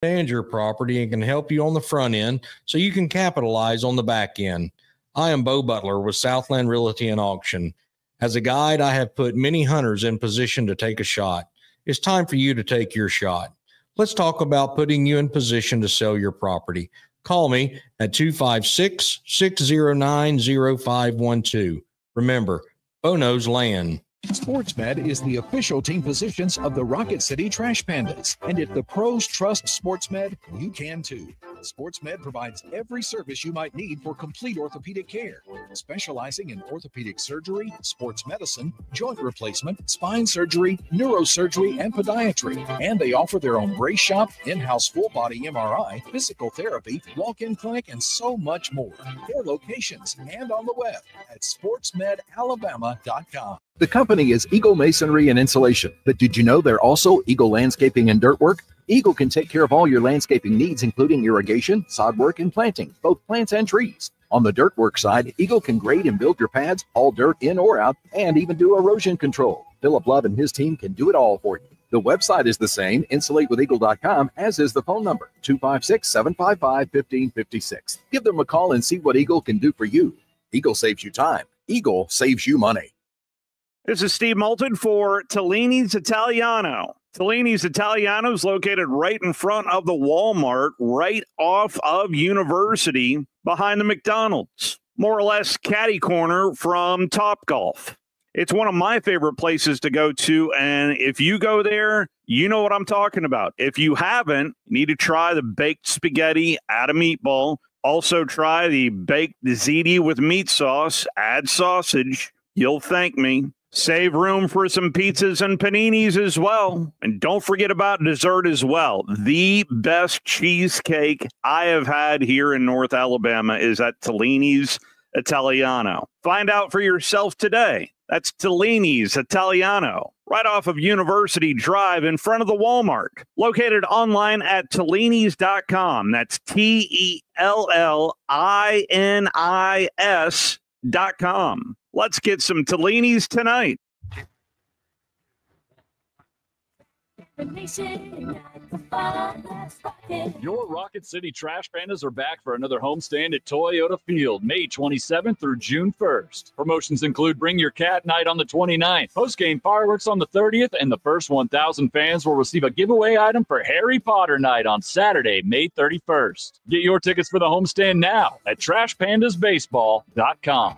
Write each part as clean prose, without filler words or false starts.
understand your property and can help you on the front end so you can capitalize on the back end. I am Bo Butler with Southland Realty and Auction. As a guide, I have put many hunters in position to take a shot. It's time for you to take your shot. Let's talk about putting you in position to sell your property. Call me at 256-609-0512. Remember, Bo knows land. SportsMed is the official team physicians of the Rocket City Trash Pandas. And if the pros trust SportsMed, you can too. SportsMed provides every service you might need for complete orthopedic care, specializing in orthopedic surgery, sports medicine, joint replacement, spine surgery, neurosurgery, and podiatry. And they offer their own brace shop, in-house full-body MRI, physical therapy, walk-in clinic, and so much more. 4 locations and on the web at sportsmedalabama.com. The company is Eagle Masonry and Insulation, but did you know they're also Eagle Landscaping and Dirt Work? Eagle can take care of all your landscaping needs, including irrigation, sod work, and planting, both plants and trees. On the dirt work side, Eagle can grade and build your pads, haul dirt in or out, and even do erosion control. Philip Love and his team can do it all for you. The website is the same, insulatewitheagle.com, as is the phone number, 256-755-1556. Give them a call and see what Eagle can do for you. Eagle saves you time. Eagle saves you money. This is Steve Moulton for Tellini's Italiano. Tellini's Italiano is located right in front of the Walmart, right off of University, behind the McDonald's. More or less catty corner from Topgolf. It's one of my favorite places to go to, and if you go there, you know what I'm talking about. If you haven't, you need to try the baked spaghetti, add a meatball. Also try the baked ziti with meat sauce, add sausage. You'll thank me. Save room for some pizzas and paninis as well. And don't forget about dessert as well. The best cheesecake I have had here in North Alabama is at Tellini's Italiano. Find out for yourself today. That's Tellini's Italiano, right off of University Drive in front of the Walmart. Located online at Tellinis.com. That's TELLINIS.com. Let's get some Tellini's tonight. Your Rocket City Trash Pandas are back for another homestand at Toyota Field, May 27th through June 1st. Promotions include Bring Your Cat Night on the 29th, post-game fireworks on the 30th, and the first 1,000 fans will receive a giveaway item for Harry Potter Night on Saturday, May 31st. Get your tickets for the homestand now at TrashPandasBaseball.com.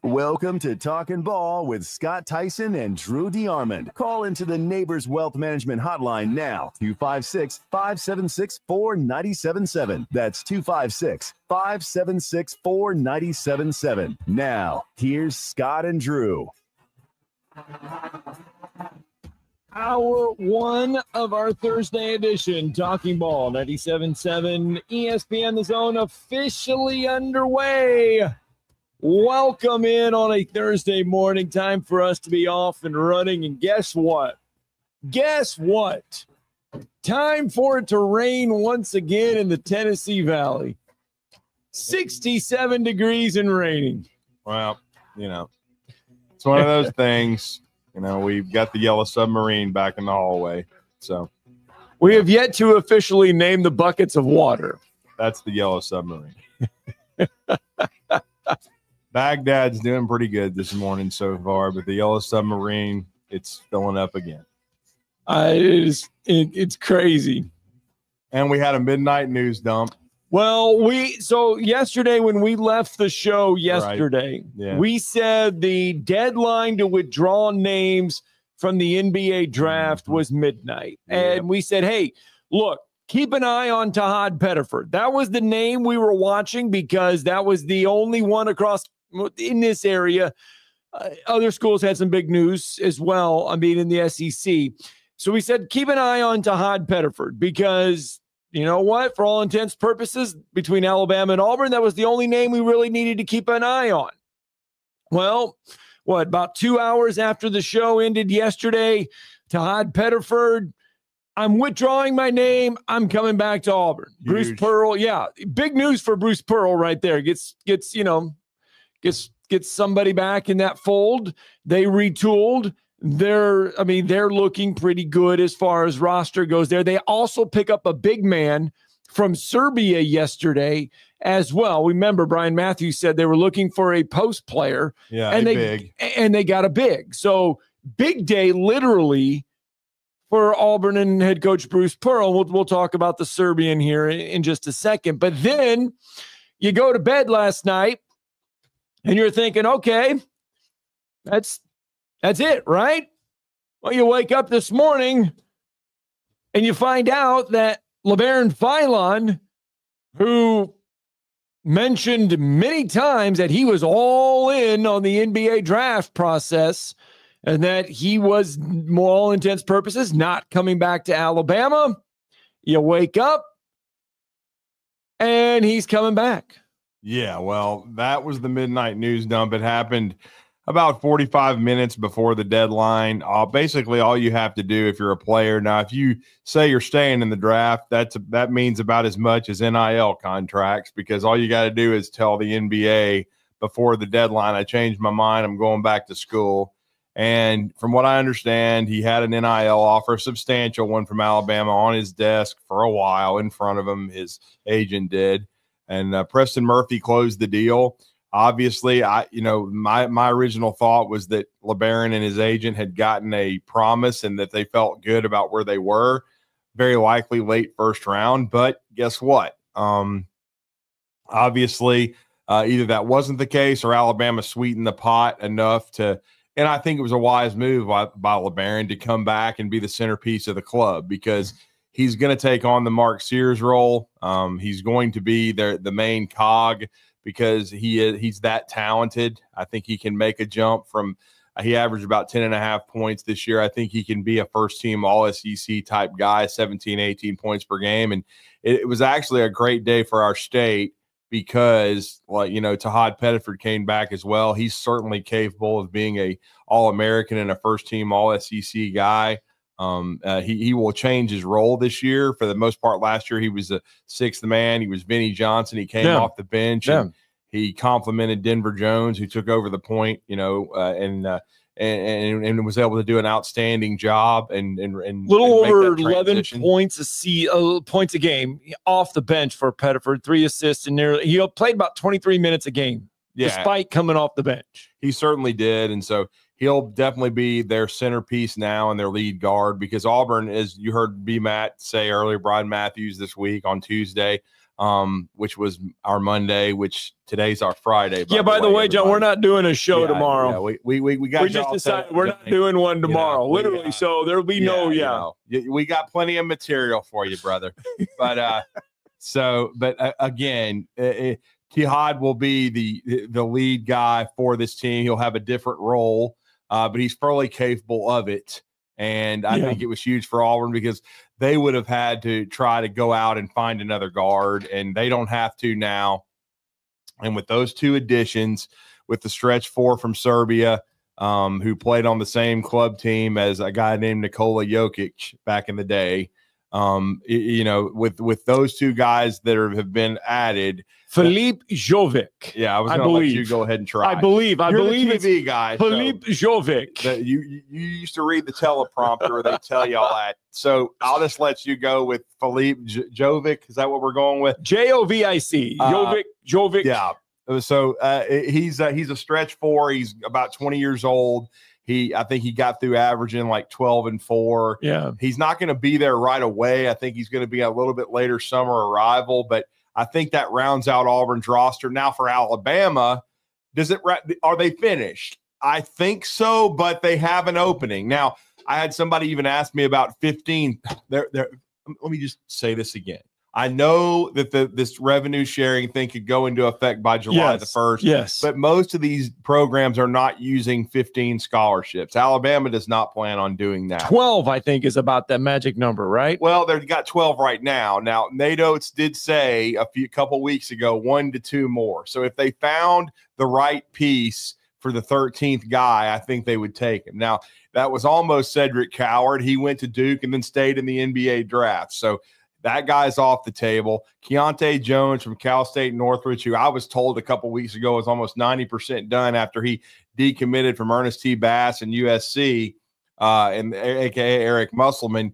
Welcome to Talkin' Ball with Scott Theisen and Drew DeAmond. Call into the Neighbors Wealth Management Hotline now, 256-576-4977. That's 256-576-4977. Now, here's Scott and Drew. Hour 1 of our Thursday edition, Talking Ball, 97.7 ESPN The Zone, officially underway. Welcome in on a Thursday morning. Time for us to be off and running. And guess what? Guess what? Time for it to rain once again in the Tennessee Valley. 67 degrees and raining. Well, it's one of those things. We've got the Yellow Submarine back in the hallway. So we have yet to officially name the buckets of water. That's the Yellow Submarine. Baghdad's doing pretty good this morning so far, but the Yellow Submarine, it's filling up again. It's crazy. And we had a midnight news dump. Well, so yesterday when we left the show yesterday, yeah, we said the deadline to withdraw names from the NBA draft was midnight. And we said, hey, look, keep an eye on Tahad Pettiford. That was the name we were watching because that was the only one across in this area. Other schools had some big news as well, in the SEC. So we said, keep an eye on Tahad Pettiford because you know what? For all intents and purposes, between Alabama and Auburn, that was the only name we really needed to keep an eye on. Well, about 2 hours after the show ended yesterday, Tahad Pettiford I'm withdrawing my name. I'm coming back to Auburn. Huge. Bruce Pearl, yeah, big news for Bruce Pearl right there. Gets somebody back in that fold. They retooled. They're looking pretty good as far as roster goes there. They also pick up a big man from Serbia yesterday as well. Remember, Brian Matthews said they were looking for a post player. Yeah, and they got a big. So big day, literally, for Auburn and head coach Bruce Pearl. We'll talk about the Serbian here in just a second. But then you go to bed last night and you're thinking, okay, that's it, right? Well, you wake up this morning and you find out that LeBaron Philon, who mentioned many times that he was all in on the NBA draft process and that he was, for all intents purposes, not coming back to Alabama. You wake up and he's coming back. Yeah, well, that was the midnight news dump. It happened about 45 minutes before the deadline. Basically, all you have to do if you're a player now, if you say you're staying in the draft, that means about as much as NIL contracts, because all you got to do is tell the NBA before the deadline, I changed my mind, I'm going back to school. And from what I understand, he had an NIL offer, a substantial one from Alabama, on his desk for a while in front of him. His agent did. And Preston Murphy closed the deal. Obviously, my original thought was that LeBaron and his agent had gotten a promise and that they felt good about where they were, very likely late first round. But guess what? Obviously, either that wasn't the case or Alabama sweetened the pot enough to – and I think it was a wise move by LeBaron to come back and be the centerpiece of the club, because he's going to take on the Mark Sears role. He's going to be the main cog, because he's that talented. I think he can make a jump from he averaged about 10.5 points this year. I think he can be a first-team All-SEC type guy, 17, 18 points per game. And it was actually a great day for our state because, Tahad Pettiford came back as well. He's certainly capable of being a All-American and a first-team All-SEC guy. He will change his role this year. For the most part, last year he was the sixth man. He was Vinny Johnson. He came off the bench and he complimented Denver Jones, who took over the point, and was able to do an outstanding job and little over 11 points a game off the bench for Pettiford, 3 assists, and he played about 23 minutes a game, despite coming off the bench. He certainly did, and so he'll definitely be their centerpiece now and their lead guard, because Auburn, as you heard B-Matt say earlier, Brian Matthews this week on Tuesday, which was our Monday, which today's our Friday. By the way, John, we're not doing a show tomorrow. Yeah, we just decided we're not doing one tomorrow, literally. So there'll be we got plenty of material for you, brother. But again, Tahad will be the lead guy for this team. He'll have a different role, but he's fully capable of it. And I think it was huge for Auburn, because they would have had to try to go out and find another guard, and they don't have to now. And with those two additions, with the stretch four from Serbia, who played on the same club team as a guy named Nikola Jokic back in the day, with those two guys that have been added, Filip Jovic. Yeah, I was going to let you go ahead and try. I believe the TV guy. Filip Jovic. You used to read the teleprompter, or they tell you all that. So I'll just let you go with Filip Jovic. Is that what we're going with? Jovic. Jovic. Yeah. So he's a stretch four. He's about 20 years old. I think he got through averaging like 12 and 4. Yeah. He's not going to be there right away. I think he's going to be a little bit later summer arrival, but I think that rounds out Auburn's roster. Now for Alabama, are they finished? I think so, but they have an opening. Now, I had somebody even ask me about 15. Let me just say this again. I know that this revenue sharing thing could go into effect by July the 1st. Yes. But most of these programs are not using 15 scholarships. Alabama does not plan on doing that. 12, I think, is about that magic number, right? Well, they've got 12 right now. Now, Nate Oates did say couple weeks ago, 1 to 2 more. So if they found the right piece for the 13th guy, I think they would take him. Now, that was almost Cedric Coward. He went to Duke and then stayed in the NBA draft. So that guy's off the table. Keontae Jones from Cal State Northridge, who I was told a couple weeks ago was almost 90% done after he decommitted from Ernest T. Bass and USC, and aka Eric Musselman.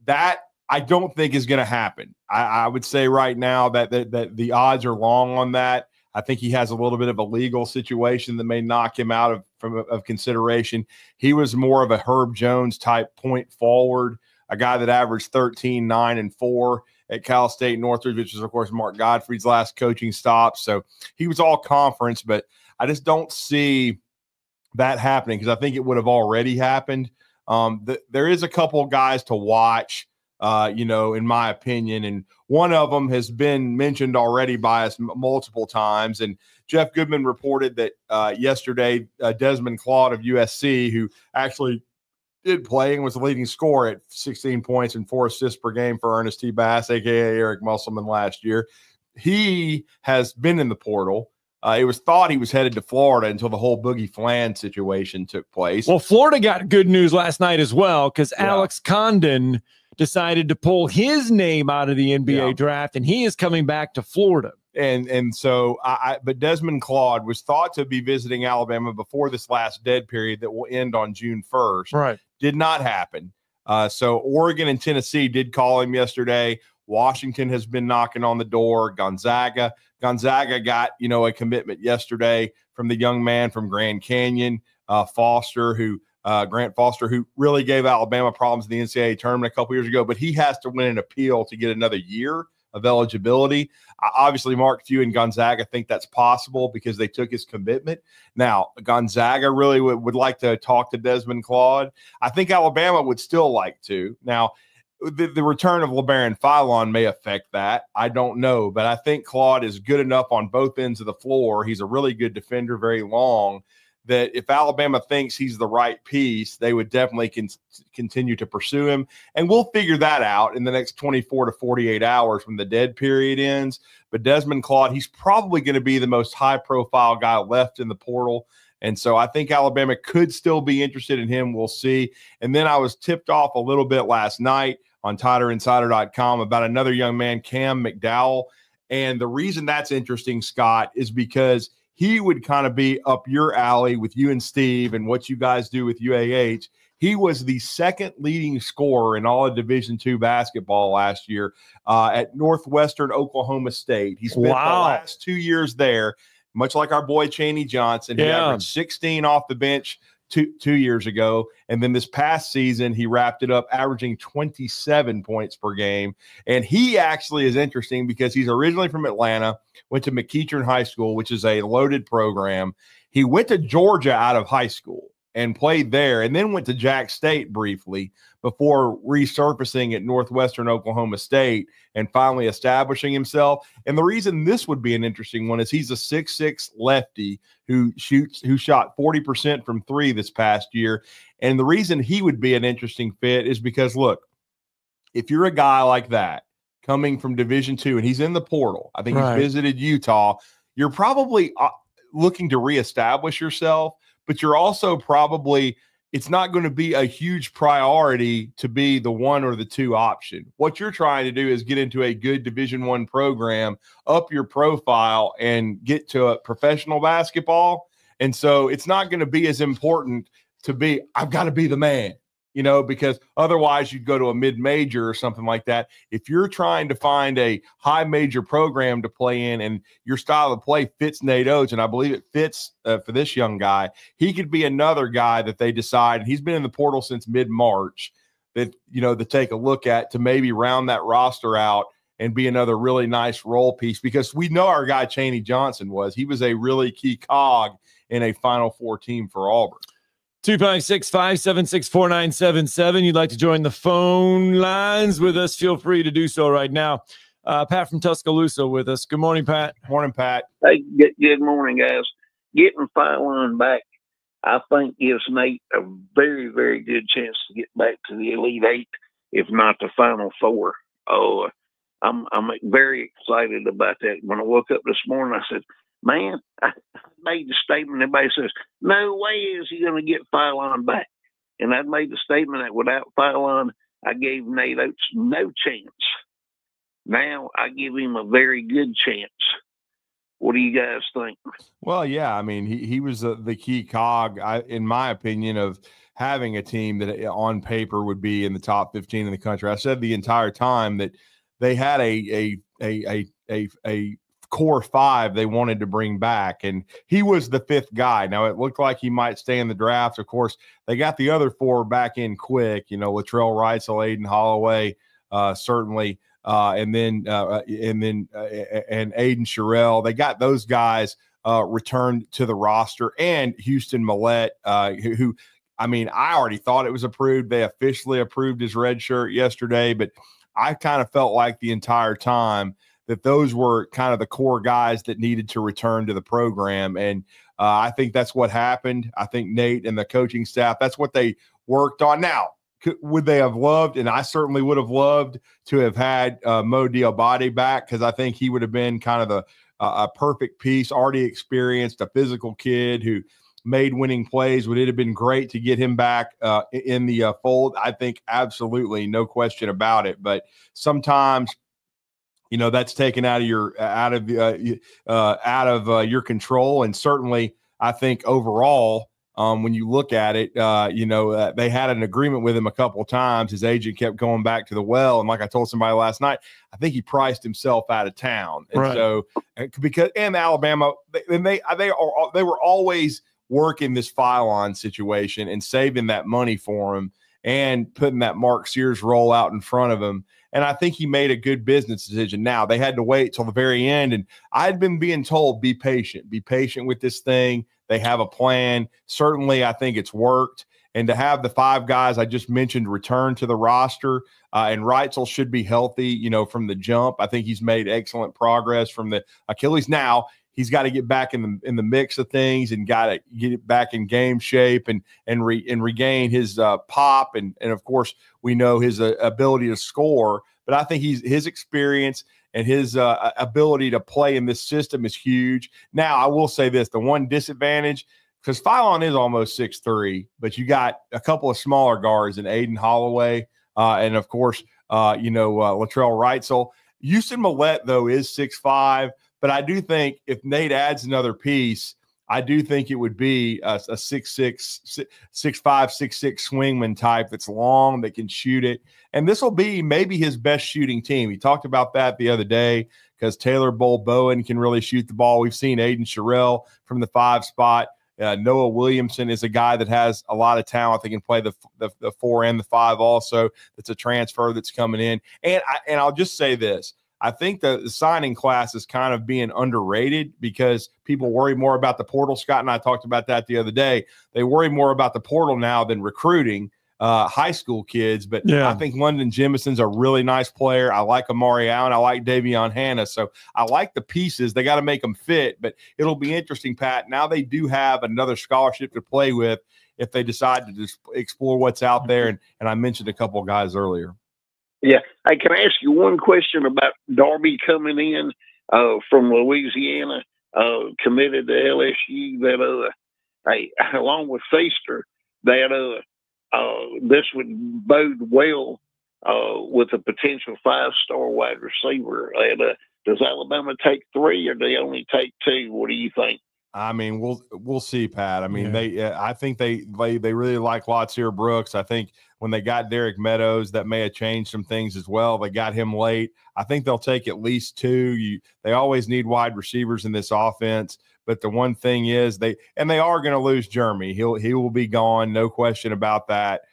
That I don't think is going to happen. I would say right now that the odds are long on that. I think he has a little bit of a legal situation that may knock him out of consideration. He was more of a Herb Jones type point forward, a guy that averaged 13, 9, and 4 at Cal State Northridge, which is, of course, Mark Godfrey's last coaching stop. So he was all conference, but I just don't see that happening because I think it would have already happened. There is a couple guys to watch, in my opinion, and one of them has been mentioned already by us multiple times. And Jeff Goodman reported that yesterday, Desmond Claude of USC, who actually did play and was the leading scorer at 16 points and 4 assists per game for Ernest T. Bass, a.k.a. Eric Musselman last year. He has been in the portal. It was thought he was headed to Florida until the whole Boogie Flan situation took place. Well, Florida got good news last night as well because Alex Condon decided to pull his name out of the NBA draft, and he is coming back to Florida. And so, but Desmond Claude was thought to be visiting Alabama before this last dead period that will end on June 1st. Right. Did not happen. So Oregon and Tennessee did call him yesterday. Washington has been knocking on the door. Gonzaga got, a commitment yesterday from the young man from Grand Canyon, Grant Foster, who really gave Alabama problems in the NCAA tournament a couple years ago, but he has to win an appeal to get another year of eligibility. Obviously, Mark Few and Gonzaga think that's possible because they took his commitment. Now, Gonzaga really would like to talk to Desmond Claude. I think Alabama would still like to. Now, the return of LeBaron Philon may affect that. I don't know, but I think Claude is good enough on both ends of the floor. He's a really good defender, very long, that if Alabama thinks he's the right piece, they would definitely continue to pursue him. And we'll figure that out in the next 24 to 48 hours when the dead period ends. But Desmond Claude, he's probably going to be the most high-profile guy left in the portal. And so I think Alabama could still be interested in him. We'll see. And then I was tipped off a little bit last night on TiderInsider.com about another young man, Cam McDowell. And the reason that's interesting, Scott, is because he would kind of be up your alley with you and Steve and what you guys do with UAH. He was the second leading scorer in all of Division II basketball last year at Northwestern Oklahoma State. He spent the last 2 years there, much like our boy Chaney Johnson. He averaged 16 off the bench two years ago. And then this past season, he wrapped it up averaging 27 points per game. And he actually is interesting because he's originally from Atlanta, went to McEachern High School, which is a loaded program. He went to Georgia out of high school and played there, and then went to Jack State briefly before resurfacing at Northwestern Oklahoma State and finally establishing himself. And the reason this would be an interesting one is he's a 6'6" lefty who shot 40% from three this past year. And the reason he would be an interesting fit is because, look, if you're a guy like that coming from Division II and he's in the portal, I think he's visited Utah, you're probably looking to reestablish yourself, but you're also probably – it's not going to be a huge priority to be the one or the two option. What you're trying to do is get into a good Division I program, up your profile, and get to a professional basketball. And so it's not going to be as important to be, I've got to be the man, because otherwise you'd go to a mid-major or something like that. If you're trying to find a high major program to play in and your style of play fits Nate Oates, and I believe it fits for this young guy, he could be another guy that they decide, and he's been in the portal since mid-March, that, to take a look at to maybe round that roster out and be another really nice role piece, because we know our guy Chaney Johnson he was a really key cog in a Final Four team for Auburn. 256-576-4977. You'd like to join the phone lines with us, feel free to do so right now. Pat from Tuscaloosa with us. Good morning, Pat. Morning, Pat. Hey, good morning, guys. Getting Philon back, I think, gives Nate a very, very good chance to get back to the Elite Eight, if not the Final Four. Oh, I'm very excited about that. When I woke up this morning, I said, man, made the statement, everybody says, no way is he going to get Phylon back. And I made the statement that without Phylon, I gave Nate Oates no chance. Now I give him a very good chance. What do you guys think? Well, yeah, I mean, he was the key cog, in my opinion, of having a team that on paper would be in the top 15 in the country. I said the entire time that they had a core five they wanted to bring back, and he was the fifth guy. Now, it looked like he might stay in the draft. Of course, they got the other four back in quick, Latrell Reitzel, Aiden Holloway, certainly, and Aiden Sherrill. They got those guys returned to the roster, and Houston Millette, who I mean, I already thought it was approved. They officially approved his red shirt yesterday, but I kind of felt like the entire time that those were kind of the core guys that needed to return to the program. And I think that's what happened. I think Nate and the coaching staff, that's what they worked on. Now, would they have loved, and I certainly would have loved to have had Mo Diabate back, because I think he would have been kind of a perfect piece, already experienced, a physical kid who made winning plays. Would it have been great to get him back in the fold? I think absolutely, no question about it. But sometimes, that's taken out of your your control. And certainly, I think overall, when you look at it, they had an agreement with him a couple of times. His agent kept going back to the well, and like I told somebody last night, I think he priced himself out of town. And right. So, because Alabama, they were always working this Phylon situation and saving that money for him and putting that Mark Sears roll out in front of him. And I think he made a good business decision. Now, they had to wait till the very end, and I had been being told, be patient with this thing. They have a plan. Certainly, I think it's worked. And to have the five guys I just mentioned return to the roster, and Reitzel should be healthy, from the jump. I think he's made excellent progress from the Achilles. Now, he's got to get back in the mix of things and got to get it back in game shape and regain his pop. And of course, we know his ability to score. But I think his experience and his ability to play in this system is huge. Now, I will say this, the one disadvantage, because Phylon is almost 6'3", but you got a couple of smaller guards in Aiden Holloway and, of course, Latrell Reitzel. Houston Millette, though, is 6'5", but I do think if Nate adds another piece, I do think it would be a 6'5", 6'6" swingman type that's long, that can shoot it. And this will be maybe his best shooting team. He talked about that the other day, because Taylor Bowen can really shoot the ball. We've seen Aiden Sherrill from the 5 spot. Noah Williamson is a guy that has a lot of talent. They can play the 4 and the 5 also. That's a transfer that's coming in. And I'll just say this. I think the signing class is kind of being underrated, because people worry more about the portal. Scott and I talked about that the other day. They worry more about the portal now than recruiting high school kids. But yeah. I think London Jimison's a really nice player. I like Amari Allen. I like Davion Hannah. So I like the pieces. They got to make them fit. But it'll be interesting, Pat. Now they do have another scholarship to play with if they decide to just explore what's out there. And I mentioned a couple of guys earlier. Yeah. Hey, can I ask you one question about Darby coming in from Louisiana, committed to LSU, that along with Feaster, that this would bode well with a potential 5-star wide receiver. Does Alabama take 3, or do they only take 2? What do you think? I mean, we'll see, Pat. I mean, I think they really like Latsier Brooks. I think when they got Derek Meadows, that may have changed some things as well. They got him late. I think they'll take at least 2. They always need wide receivers in this offense. But the one thing is they are going to lose Jeremy. He will be gone, no question about that.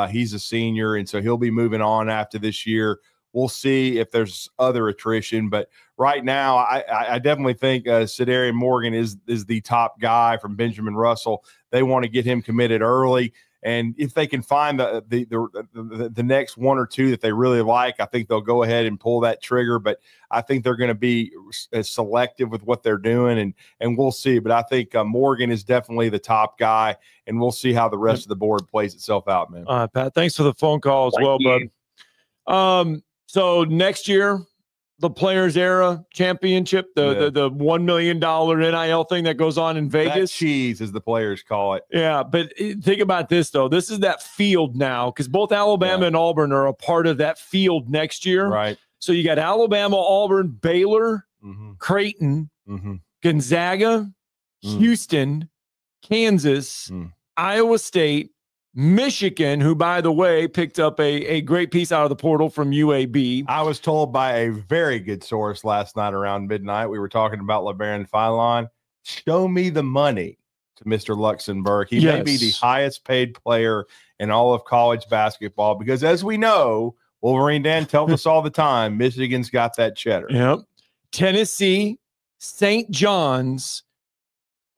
He's a senior, and so he'll be moving on after this year. We'll see if there's other attrition, but right now I definitely think Cedarian Morgan is the top guy from Benjamin Russell. They want to get him committed early, and if they can find the next 1 or 2 that they really like, I think they'll go ahead and pull that trigger. But I think they're going to be selective with what they're doing, and we'll see. But I think Morgan is definitely the top guy, and we'll see how the rest of the board plays itself out, man. Pat, thanks for the phone call as well, bud. So next year, the Players Era Championship, the $1 million NIL thing that goes on in Vegas. That cheese, as the players call it. Yeah, but think about this, though. This is that field now, because both Alabama and Auburn are a part of that field next year. Right. So you got Alabama, Auburn, Baylor, Creighton, Gonzaga, Houston, Kansas, Iowa State, Michigan, who, by the way, picked up a great piece out of the portal from UAB. I was told by a very good source last night around midnight. We were talking about LeBaron Philon. Show me the money to Mr. Luxembourg. He may be the highest paid player in all of college basketball because, as we know, Wolverine Dan tells us all the time, Michigan's got that cheddar. Yep. Tennessee, St. John's,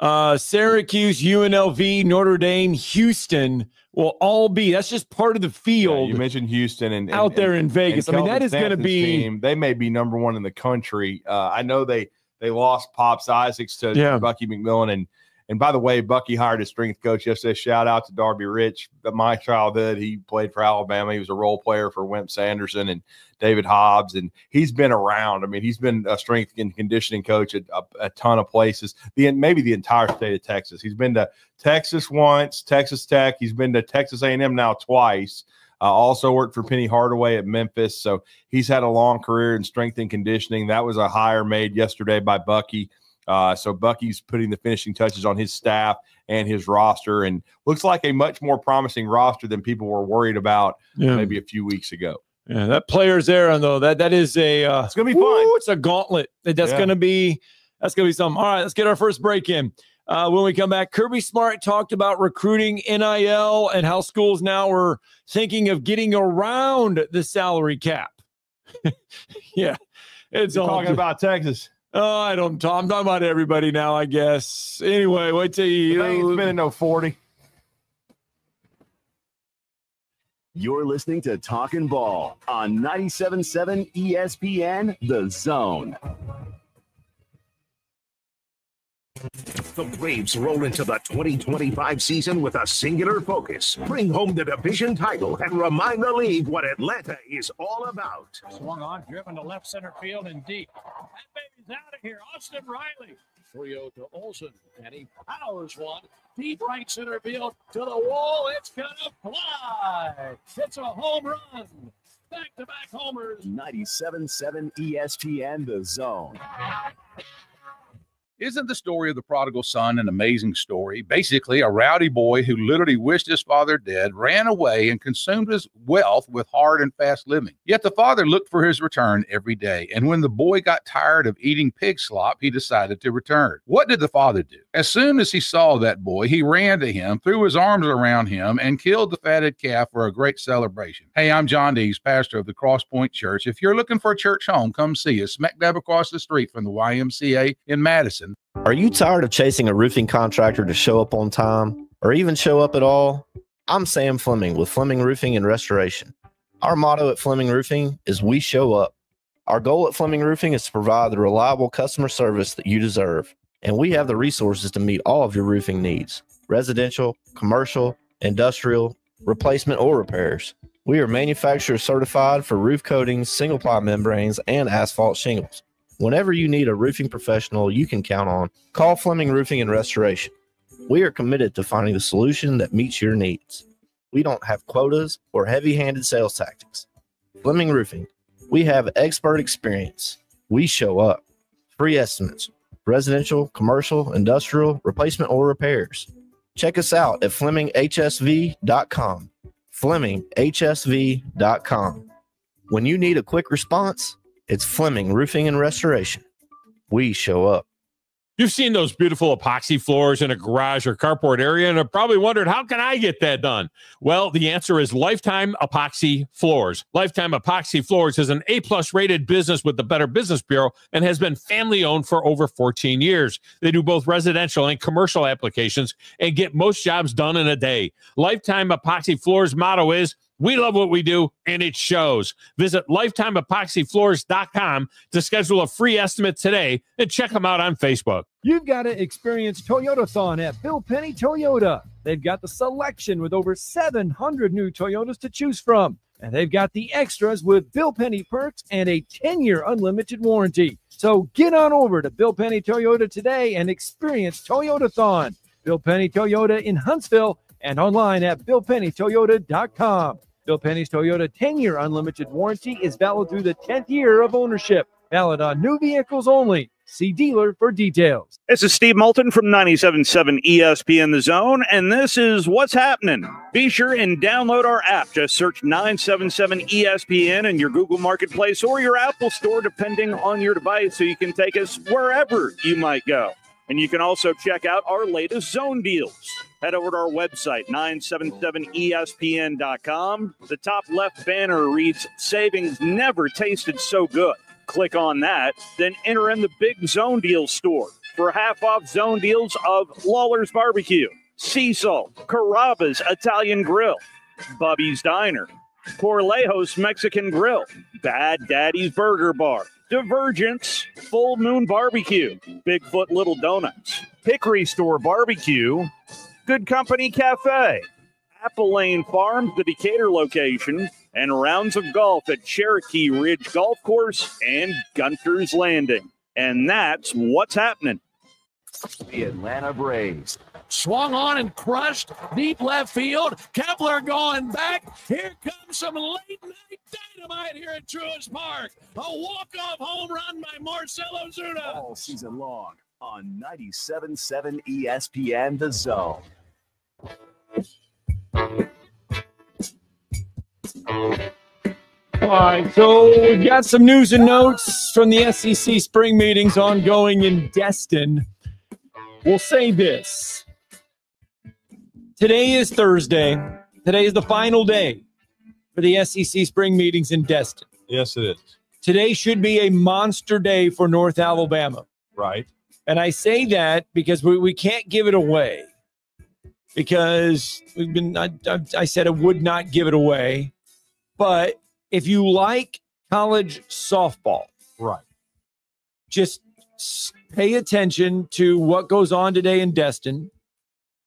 Syracuse, UNLV, Notre Dame, Houston will all be. That's just part of the field. Yeah, you mentioned Houston and out there in Vegas. I mean, that is going to be. Team, they may be number one in the country. I know they lost Pops Isaacs to Bucky McMillan, and by the way, Bucky hired a strength coach yesterday. Shout out to Darby Rich. My childhood, he played for Alabama. He was a role player for Wimp Sanderson and David Hobbs, and he's been around. I mean, he's been a strength and conditioning coach at a ton of places, maybe the entire state of Texas. He's been to Texas once, Texas Tech. He's been to Texas A&M now twice. Also worked for Penny Hardaway at Memphis. So he's had a long career in strength and conditioning. That was a hire made yesterday by Bucky. So Bucky's putting the finishing touches on his staff and his roster, and looks like a much more promising roster than people were worried about maybe a few weeks ago. Yeah, that Players Era, though, that is it's gonna be fun. It's a gauntlet. That's gonna be something. All right, let's get our first break in. When we come back, Kirby Smart talked about recruiting, NIL, and how schools now are thinking of getting around the salary cap. Yeah, it's all talking about Texas. Oh, I'm talking about everybody now, I guess. Anyway, wait till you. It's been no 40. You're listening to Talkin' Ball on 97.7 ESPN, The Zone. The Braves roll into the 2025 season with a singular focus. Bring home the division title and remind the league what Atlanta is all about. Swung on, driven to left center field and deep. That baby's out of here. Austin Riley. 3-0 to Olsen, and he powers one. Deep right center field to the wall. It's going to fly. It's a home run. Back-to-back homers. 97.7 ESPN, The Zone. Isn't the story of the prodigal son an amazing story? Basically, a rowdy boy who literally wished his father dead, ran away, and consumed his wealth with hard and fast living. Yet the father looked for his return every day, and when the boy got tired of eating pig slop, he decided to return. What did the father do? As soon as he saw that boy, he ran to him, threw his arms around him, and killed the fatted calf for a great celebration. Hey, I'm John Dees, pastor of the Cross Point Church. If you're looking for a church home, come see us, smack dab across the street from the YMCA in Madison. Are you tired of chasing a roofing contractor to show up on time or even show up at all? I'm Sam Fleming with Fleming Roofing and Restoration. Our motto at Fleming Roofing is we show up. Our goal at Fleming Roofing is to provide the reliable customer service that you deserve, and we have the resources to meet all of your roofing needs, residential, commercial, industrial, replacement, or repairs. We are manufacturer certified for roof coatings, single-ply membranes, and asphalt shingles. Whenever you need a roofing professional you can count on, call Fleming Roofing and Restoration. We are committed to finding the solution that meets your needs. We don't have quotas or heavy-handed sales tactics. Fleming Roofing, we have expert experience. We show up. Free estimates, residential, commercial, industrial, replacement, or repairs. Check us out at FlemingHSV.com. FlemingHSV.com. When you need a quick response, it's Fleming Roofing and Restoration. We show up. You've seen those beautiful epoxy floors in a garage or carport area and have probably wondered, how can I get that done? Well, the answer is Lifetime Epoxy Floors. Lifetime Epoxy Floors is an A-plus rated business with the Better Business Bureau and has been family-owned for over 14 years. They do both residential and commercial applications and get most jobs done in a day. Lifetime Epoxy Floors' motto is, we love what we do, and it shows. Visit LifetimeEpoxyFloors.com to schedule a free estimate today and check them out on Facebook. You've got to experience Toyotathon at Bill Penny Toyota. They've got the selection with over 700 new Toyotas to choose from. And they've got the extras with Bill Penny perks and a 10-year unlimited warranty. So get on over to Bill Penny Toyota today and experience Toyotathon. Bill Penny Toyota in Huntsville and online at BillPennyToyota.com. Bill Penny's Toyota 10-year unlimited warranty is valid through the 10th year of ownership. Valid on new vehicles only. See dealer for details. This is Steve Moulton from 97.7 ESPN The Zone, and this is What's Happening. Be sure and download our app. Just search 977 ESPN in your Google Marketplace or your Apple Store, depending on your device, so you can take us wherever you might go. And you can also check out our latest zone deals. Head over to our website, 977ESPN.com. The top left banner reads, "Savings never tasted so good." Click on that, then enter in the Big Zone Deals store for half-off zone deals of Lawler's Barbecue, Sea Salt, Carrabba's Italian Grill, Bubby's Diner, Corlejos Mexican Grill, Bad Daddy's Burger Bar, Divergence, Full Moon Barbecue, Bigfoot Little Donuts, Hickory Store Barbecue, Good Company Cafe, Apple Lane Farms, the Decatur location, and rounds of golf at Cherokee Ridge Golf Course and Gunter's Landing. And that's what's happening. The Atlanta Braves. Swung on and crushed. Deep left field. Kepler going back. Here comes some late-night dynamite here at Truist Park. A walk-off home run by Marcelo Zuna. All season long on 97.7 ESPN The Zone. All right, so we've got some news and notes from the SEC spring meetings ongoing in Destin. We'll say this. Today is Thursday. Today is the final day for the SEC spring meetings in Destin. Yes, it is. Today should be a monster day for North Alabama. Right. And I say that because we can't give it away. Because I said I would not give it away. But if you like college softball, right, just pay attention to what goes on today in Destin,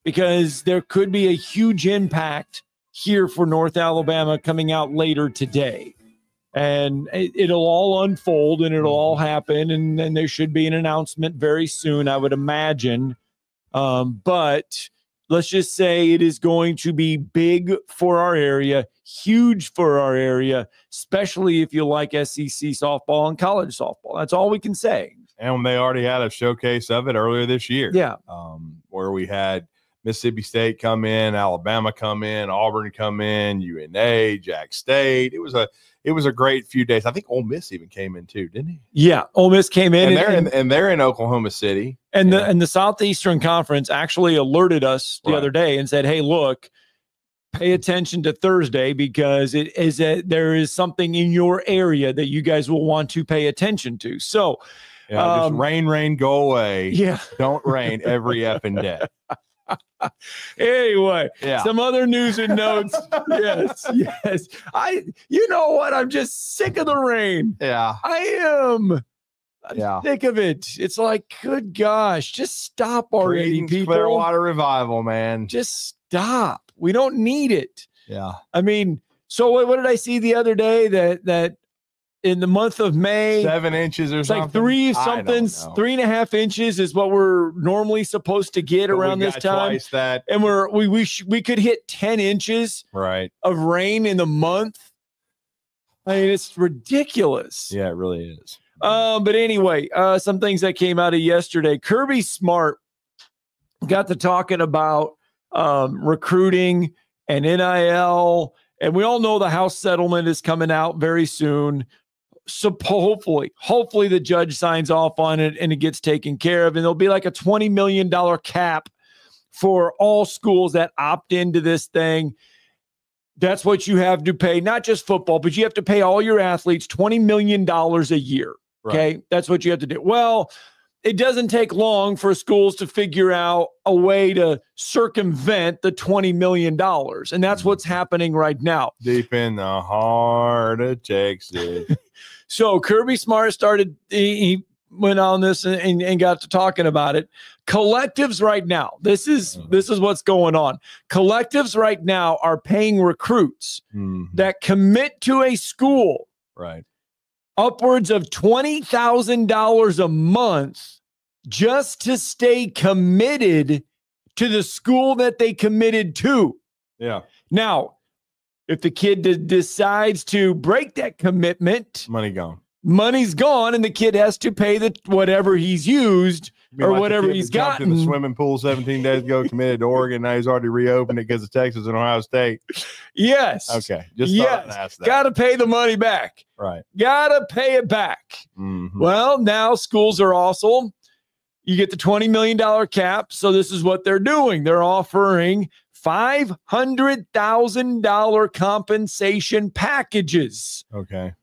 because there could be a huge impact here for North Alabama coming out later today. And it'll all unfold and it'll all happen. And then there should be an announcement very soon, I would imagine. But let's just say it is going to be big for our area, huge for our area, especially if you like SEC softball and college softball. That's all we can say. And they already had a showcase of it earlier this year. Yeah. Where we had Mississippi State come in, Alabama come in, Auburn come in, UNA, Jack State. It was a great few days. I think Ole Miss even came in too, didn't he? Yeah, Ole Miss came in, and they're in Oklahoma City. And the Southeastern Conference actually alerted us the other day and said, "Hey, look, pay attention to Thursday because there is something in your area that you guys will want to pay attention to." So, just rain, go away. Yeah, don't rain every effing day. Anyway, yeah. Some other news and notes. yes. You know what? I'm just sick of the rain. Yeah, I am. I'm sick of it. It's like, good gosh, just stop already, people. Clearwater Revival, man. Just stop. We don't need it. Yeah. I mean, so what did I see the other day that in the month of May, 7 inches or something? Like 3.5 inches is what we're normally supposed to get around this time. Twice that. And we could hit 10 inches of rain in the month. I mean, it's ridiculous. Yeah, it really is. But anyway, some things that came out of yesterday. Kirby Smart got to talking about recruiting and NIL, and we all know the House settlement is coming out very soon. So hopefully the judge signs off on it and it gets taken care of, and there'll be like a $20 million cap for all schools that opt into this thing. That's what you have to pay, not just football, but you have to pay all your athletes $20 million a year. Okay. Right. That's what you have to do. Well, it doesn't take long for schools to figure out a way to circumvent the $20 million. And that's what's happening right now. Deep in the heart of Texas. So Kirby Smart started, he went on this and got to talking about it. Collectives right now, this is what's going on. Collectives right now are paying recruits that commit to a school upwards of $20,000 a month just to stay committed to the school that they committed to. Yeah. Now, if the kid decides to break that commitment, money's gone, and the kid has to pay whatever he's used or like whatever he's gotten. In the swimming pool 17 days ago, committed to Oregon. Now he's already reopened it because of Texas and Ohio State. Yes. Okay. Just ask that. Got to pay the money back. Right. Got to pay it back. Well, now schools are also, you get the $20 million cap. So this is what they're doing. They're offering $500,000 compensation packages. Okay.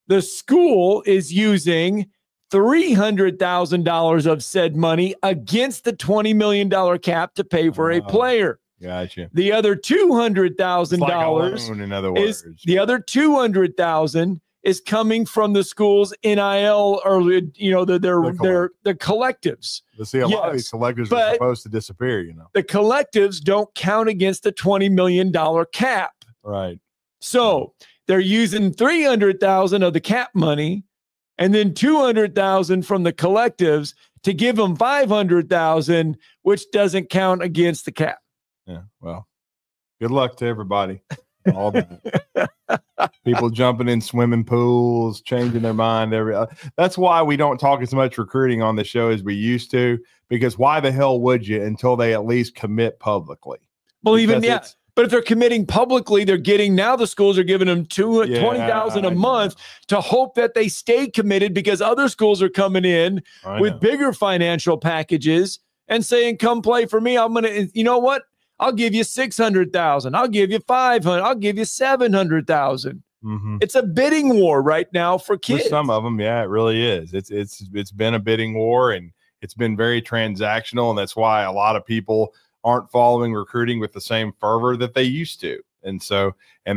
The school is using $300,000 of said money against the $20 million cap to pay for a player. Gotcha. The other $200,000 in other words. The other $200,000 is coming from the school's NIL or their collectives. See, a lot of these collectives are supposed to disappear. The collectives don't count against the $20 million cap. Right. So they're using $300,000 of the cap money, and then $200,000 from the collectives to give them $500,000, which doesn't count against the cap. Yeah. Well, good luck to everybody. All that. People jumping in swimming pools, changing their mind. That's why we don't talk as much recruiting on the show as we used to, because why the hell would you until they at least commit publicly? Well, but if they're committing publicly, they're getting, now the schools are giving them $20,000 a month to hope that they stay committed, because other schools are coming in with bigger financial packages and saying, come play for me. I'm going to, you know what? I'll give you $600,000. I'll give you $500,000. I'll give you $700,000. It's a bidding war right now for kids. For some of them, yeah, it really is. It's been a bidding war, and it's been very transactional, and that's why a lot of people aren't following recruiting with the same fervor that they used to. And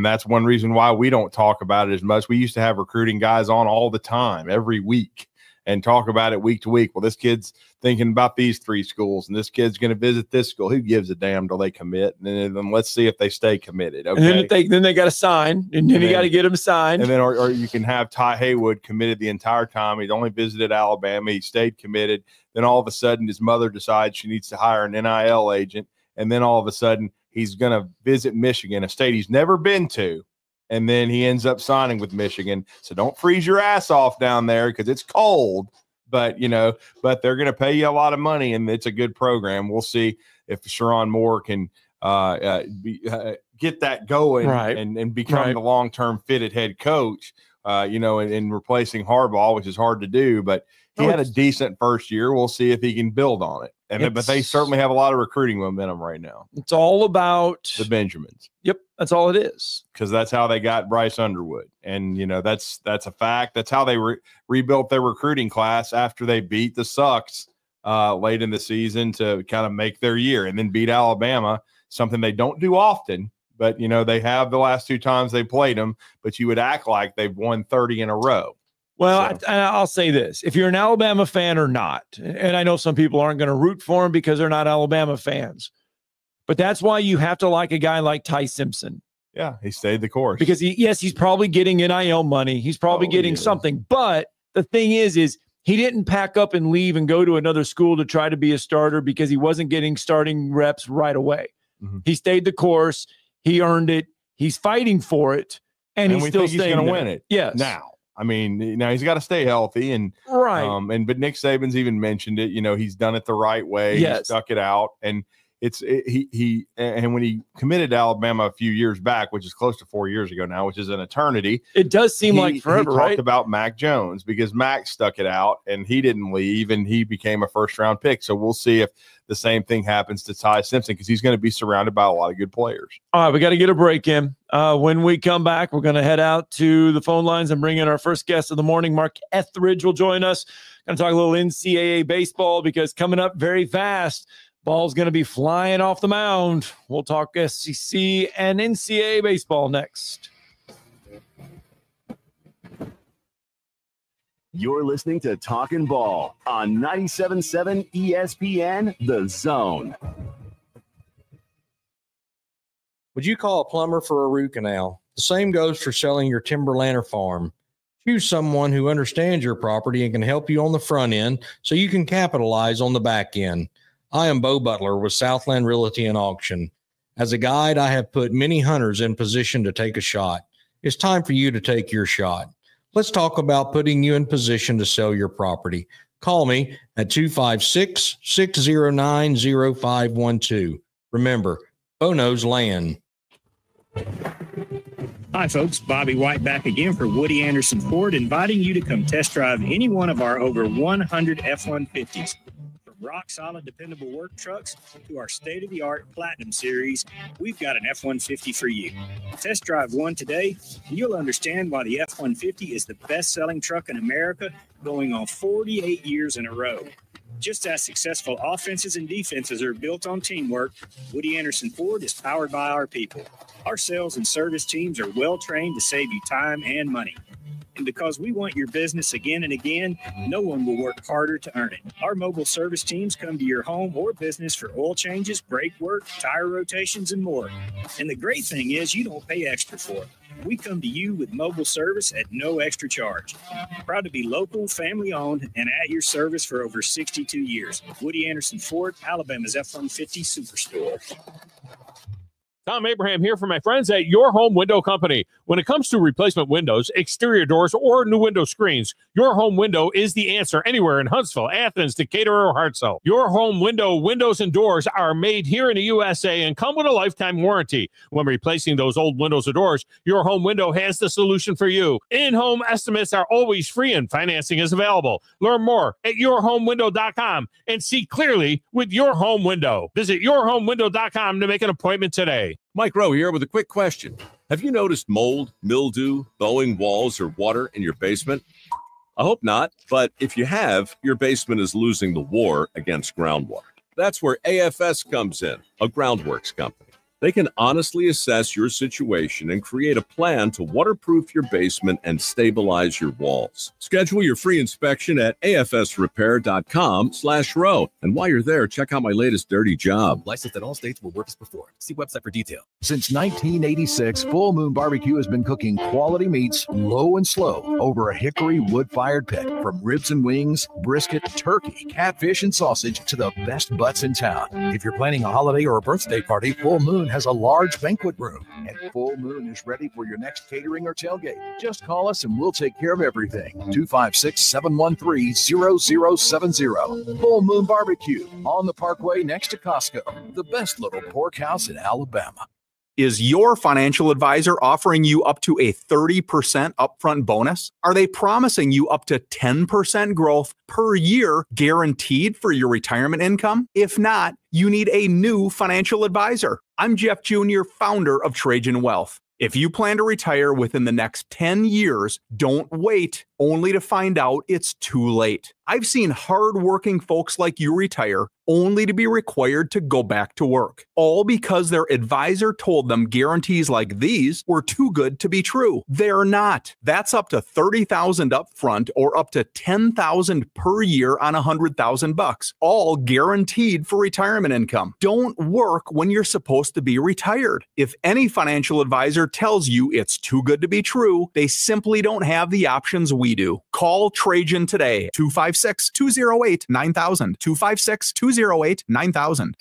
that's one reason why we don't talk about it as much. We used to have recruiting guys on all the time, every week, and talk about it week to week. Well, this kid's thinking about these 3 schools, and this kid's going to visit this school. Who gives a damn till they commit? And then let's see if they stay committed. Okay. And then they got to sign, and then you got to get them signed. And then, or you can have Ty Haywood committed the entire time. He'd only visited Alabama. He stayed committed. Then all of a sudden, his mother decides she needs to hire an NIL agent. And then all of a sudden, he's going to visit Michigan, a state he's never been to. And then he ends up signing with Michigan. So don't freeze your ass off down there, because it's cold. But they're going to pay you a lot of money, and it's a good program. We'll see if Sharon Moore can get that going and become the long-term fitted head coach, in replacing Harbaugh, which is hard to do. But he had a decent first year. We'll see if he can build on it. But they certainly have a lot of recruiting momentum right now. It's all about the Benjamins. Yep, that's all it is. Because that's how they got Bryce Underwood, and that's a fact. That's how they rebuilt their recruiting class after they beat the Sucks late in the season to kind of make their year, and then beat Alabama, something they don't do often. But they have the last 2 times they played them. But you would act like they've won 30 in a row. Well, I'll say this. If you're an Alabama fan or not, and I know some people aren't going to root for them because they're not Alabama fans, but that's why you have to like a guy like Ty Simpson. Yeah, he stayed the course. Because he's probably getting NIL money. He's probably getting something. But the thing is he didn't pack up and leave and go to another school to try to be a starter because he wasn't getting starting reps right away. He stayed the course. He earned it. He's fighting for it. And he's still staying. He's going to win it. Yes. Now. I mean, now he's got to stay healthy, and but Nick Saban's even mentioned it. He's done it the right way. Yes. He stuck it out, and and when he committed to Alabama a few years back, which is close to 4 years ago now, which is an eternity. It does seem like forever, he talked about Mac Jones, because Mac stuck it out and he didn't leave, and he became a first-round pick. So we'll see if the same thing happens to Ty Simpson, because he's going to be surrounded by a lot of good players. All right, we got to get a break in. When we come back, we're going to head out to the phone lines and bring in our first guest of the morning. Mark Etheridge will join us. Going to talk a little NCAA baseball, because coming up very fast, ball's going to be flying off the mound. We'll talk SEC and NCAA baseball next. You're listening to Talkin' Ball on 97.7 ESPN, The Zone. Would you call a plumber for a root canal? The same goes for selling your timberland or farm. Choose someone who understands your property and can help you on the front end so you can capitalize on the back end. I am Bo Butler with Southland Realty and Auction. As a guide, I have put many hunters in position to take a shot. It's time for you to take your shot. Let's talk about putting you in position to sell your property. Call me at 256-609-0512. Remember, Bo knows land. Hi, folks. Bobby White back again for Woody Anderson Ford, inviting you to come test drive any one of our over 100 F-150s. From rock-solid, dependable work trucks to our state-of-the-art Platinum Series, we've got an F-150 for you. Test drive one today, and you'll understand why the F-150 is the best-selling truck in America, going on 48 years in a row. Just as successful offenses and defenses are built on teamwork, Woody Anderson Ford is powered by our people. Our sales and service teams are well-trained to save you time and money. And because we want your business again and again, no one will work harder to earn it. Our mobile service teams come to your home or business for oil changes, brake work, tire rotations, and more. And the great thing is you don't pay extra for it. We come to you with mobile service at no extra charge. Proud to be local, family-owned, and at your service for over 62 years. Woody Anderson Ford, Alabama's F-150 Superstore. Tom Abraham here for my friends at Your Home Window Company. When it comes to replacement windows, exterior doors, or new window screens, Your Home Window is the answer anywhere in Huntsville, Athens, Decatur, or Hartselle. Your Home Window windows and doors are made here in the USA and come with a lifetime warranty. When replacing those old windows or doors, Your Home Window has the solution for you. In-home estimates are always free and financing is available. Learn more at yourhomewindow.com and see clearly with Your Home Window. Visit yourhomewindow.com to make an appointment today. Mike Rowe here with a quick question. Have you noticed mold, mildew, bowing walls, or water in your basement? I hope not, but if you have, your basement is losing the war against groundwater. That's where AFS comes in, a groundworks company. They can honestly assess your situation and create a plan to waterproof your basement and stabilize your walls. Schedule your free inspection at afsrepair.com/row. And while you're there, check out my latest dirty job. Licensed in all states where work is performed. See website for detail. Since 1986, Full Moon Barbecue has been cooking quality meats low and slow over a hickory wood-fired pit. From ribs and wings, brisket, turkey, catfish, and sausage to the best butts in town. If you're planning a holiday or a birthday party, Full Moon has a large banquet room, and Full Moon is ready for your next catering or tailgate. Just call us and we'll take care of everything. 256-713-0070. Full Moon Barbecue on the Parkway next to Costco. The best little pork house in Alabama. Is your financial advisor offering you up to a 30% upfront bonus? Are they promising you up to 10% growth per year guaranteed for your retirement income? If not, you need a new financial advisor. I'm Jeff Jr., founder of Trajan Wealth. If you plan to retire within the next 10 years, don't wait only to find out it's too late. I've seen hardworking folks like you retire only to be required to go back to work, all because their advisor told them guarantees like these were too good to be true. They're not. That's up to $30,000 up front or up to $10,000 per year on $100,000, all guaranteed for retirement income. Don't work when you're supposed to be retired. If any financial advisor tells you it's too good to be true, they simply don't have the options we do. Call Trajan today, 256-208-9000, 256-208-9000.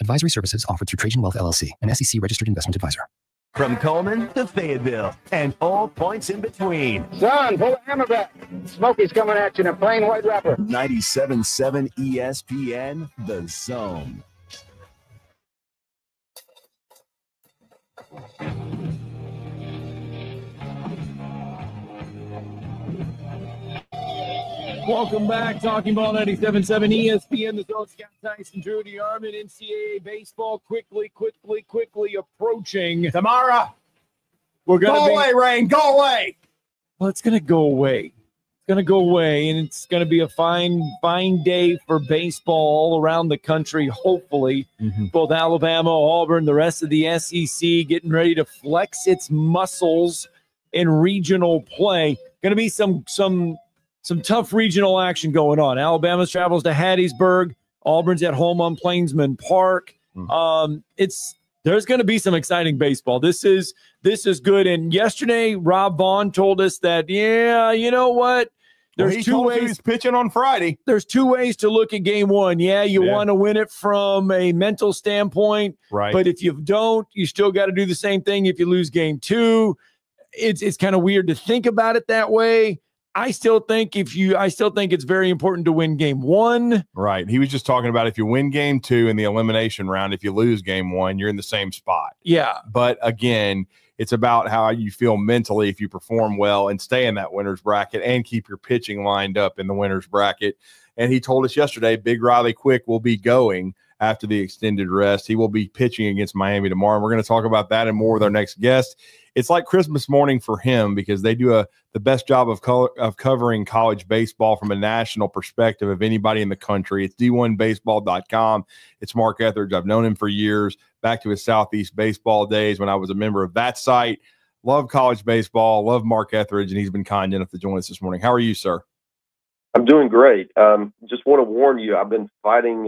Advisory services offered through Trajan Wealth LLC, an SEC registered investment advisor. From Coleman to Fayetteville and all points in between. Son, pull the hammer back. Smokey's coming at you in a plain white wrapper. 97.7 ESPN, The Zone. Welcome back. Talking Ball 97.7 ESPN, The Zone. Scott Tyson, Drew DeArmond, NCAA baseball quickly approaching. Tomorrow. We're going to go away, Rain. Go away. Well, it's going to go away. It's going to go away, and it's going to be a fine day for baseball all around the country, hopefully. Both Alabama, Auburn, the rest of the SEC getting ready to flex its muscles in regional play. Going to be some some tough regional action going on. Alabama travels to Hattiesburg. Auburn's at home on Plainsman Park. There's going to be some exciting baseball. This is good. And yesterday, Rob Vaughn told us that, you know what? There's two ways. He's pitching on Friday. There's two ways to look at game one. Yeah, you want to win it from a mental standpoint. Right. But if you don't, you still got to do the same thing if you lose game two. It's kind of weird to think about it that way. I still think it's very important to win game one. Right. He was just talking about if you win game two in the elimination round, if you lose game one, you're in the same spot. Yeah. But again, it's about how you feel mentally if you perform well and stay in that winner's bracket and keep your pitching lined up in the winner's bracket. And he told us yesterday, Big Riley Quick will be going after the extended rest. He will be pitching against Miami tomorrow. And we're going to talk about that and more with our next guest. It's like Christmas morning for him because they do the best job of covering college baseball from a national perspective of anybody in the country. It's d1baseball.com. It's Mark Etheridge. I've known him for years, back to his Southeast baseball days when I was a member of that site. Love college baseball, love Mark Etheridge, and he's been kind enough to join us this morning. How are you, sir? I'm doing great. Just want to warn you, I've been fighting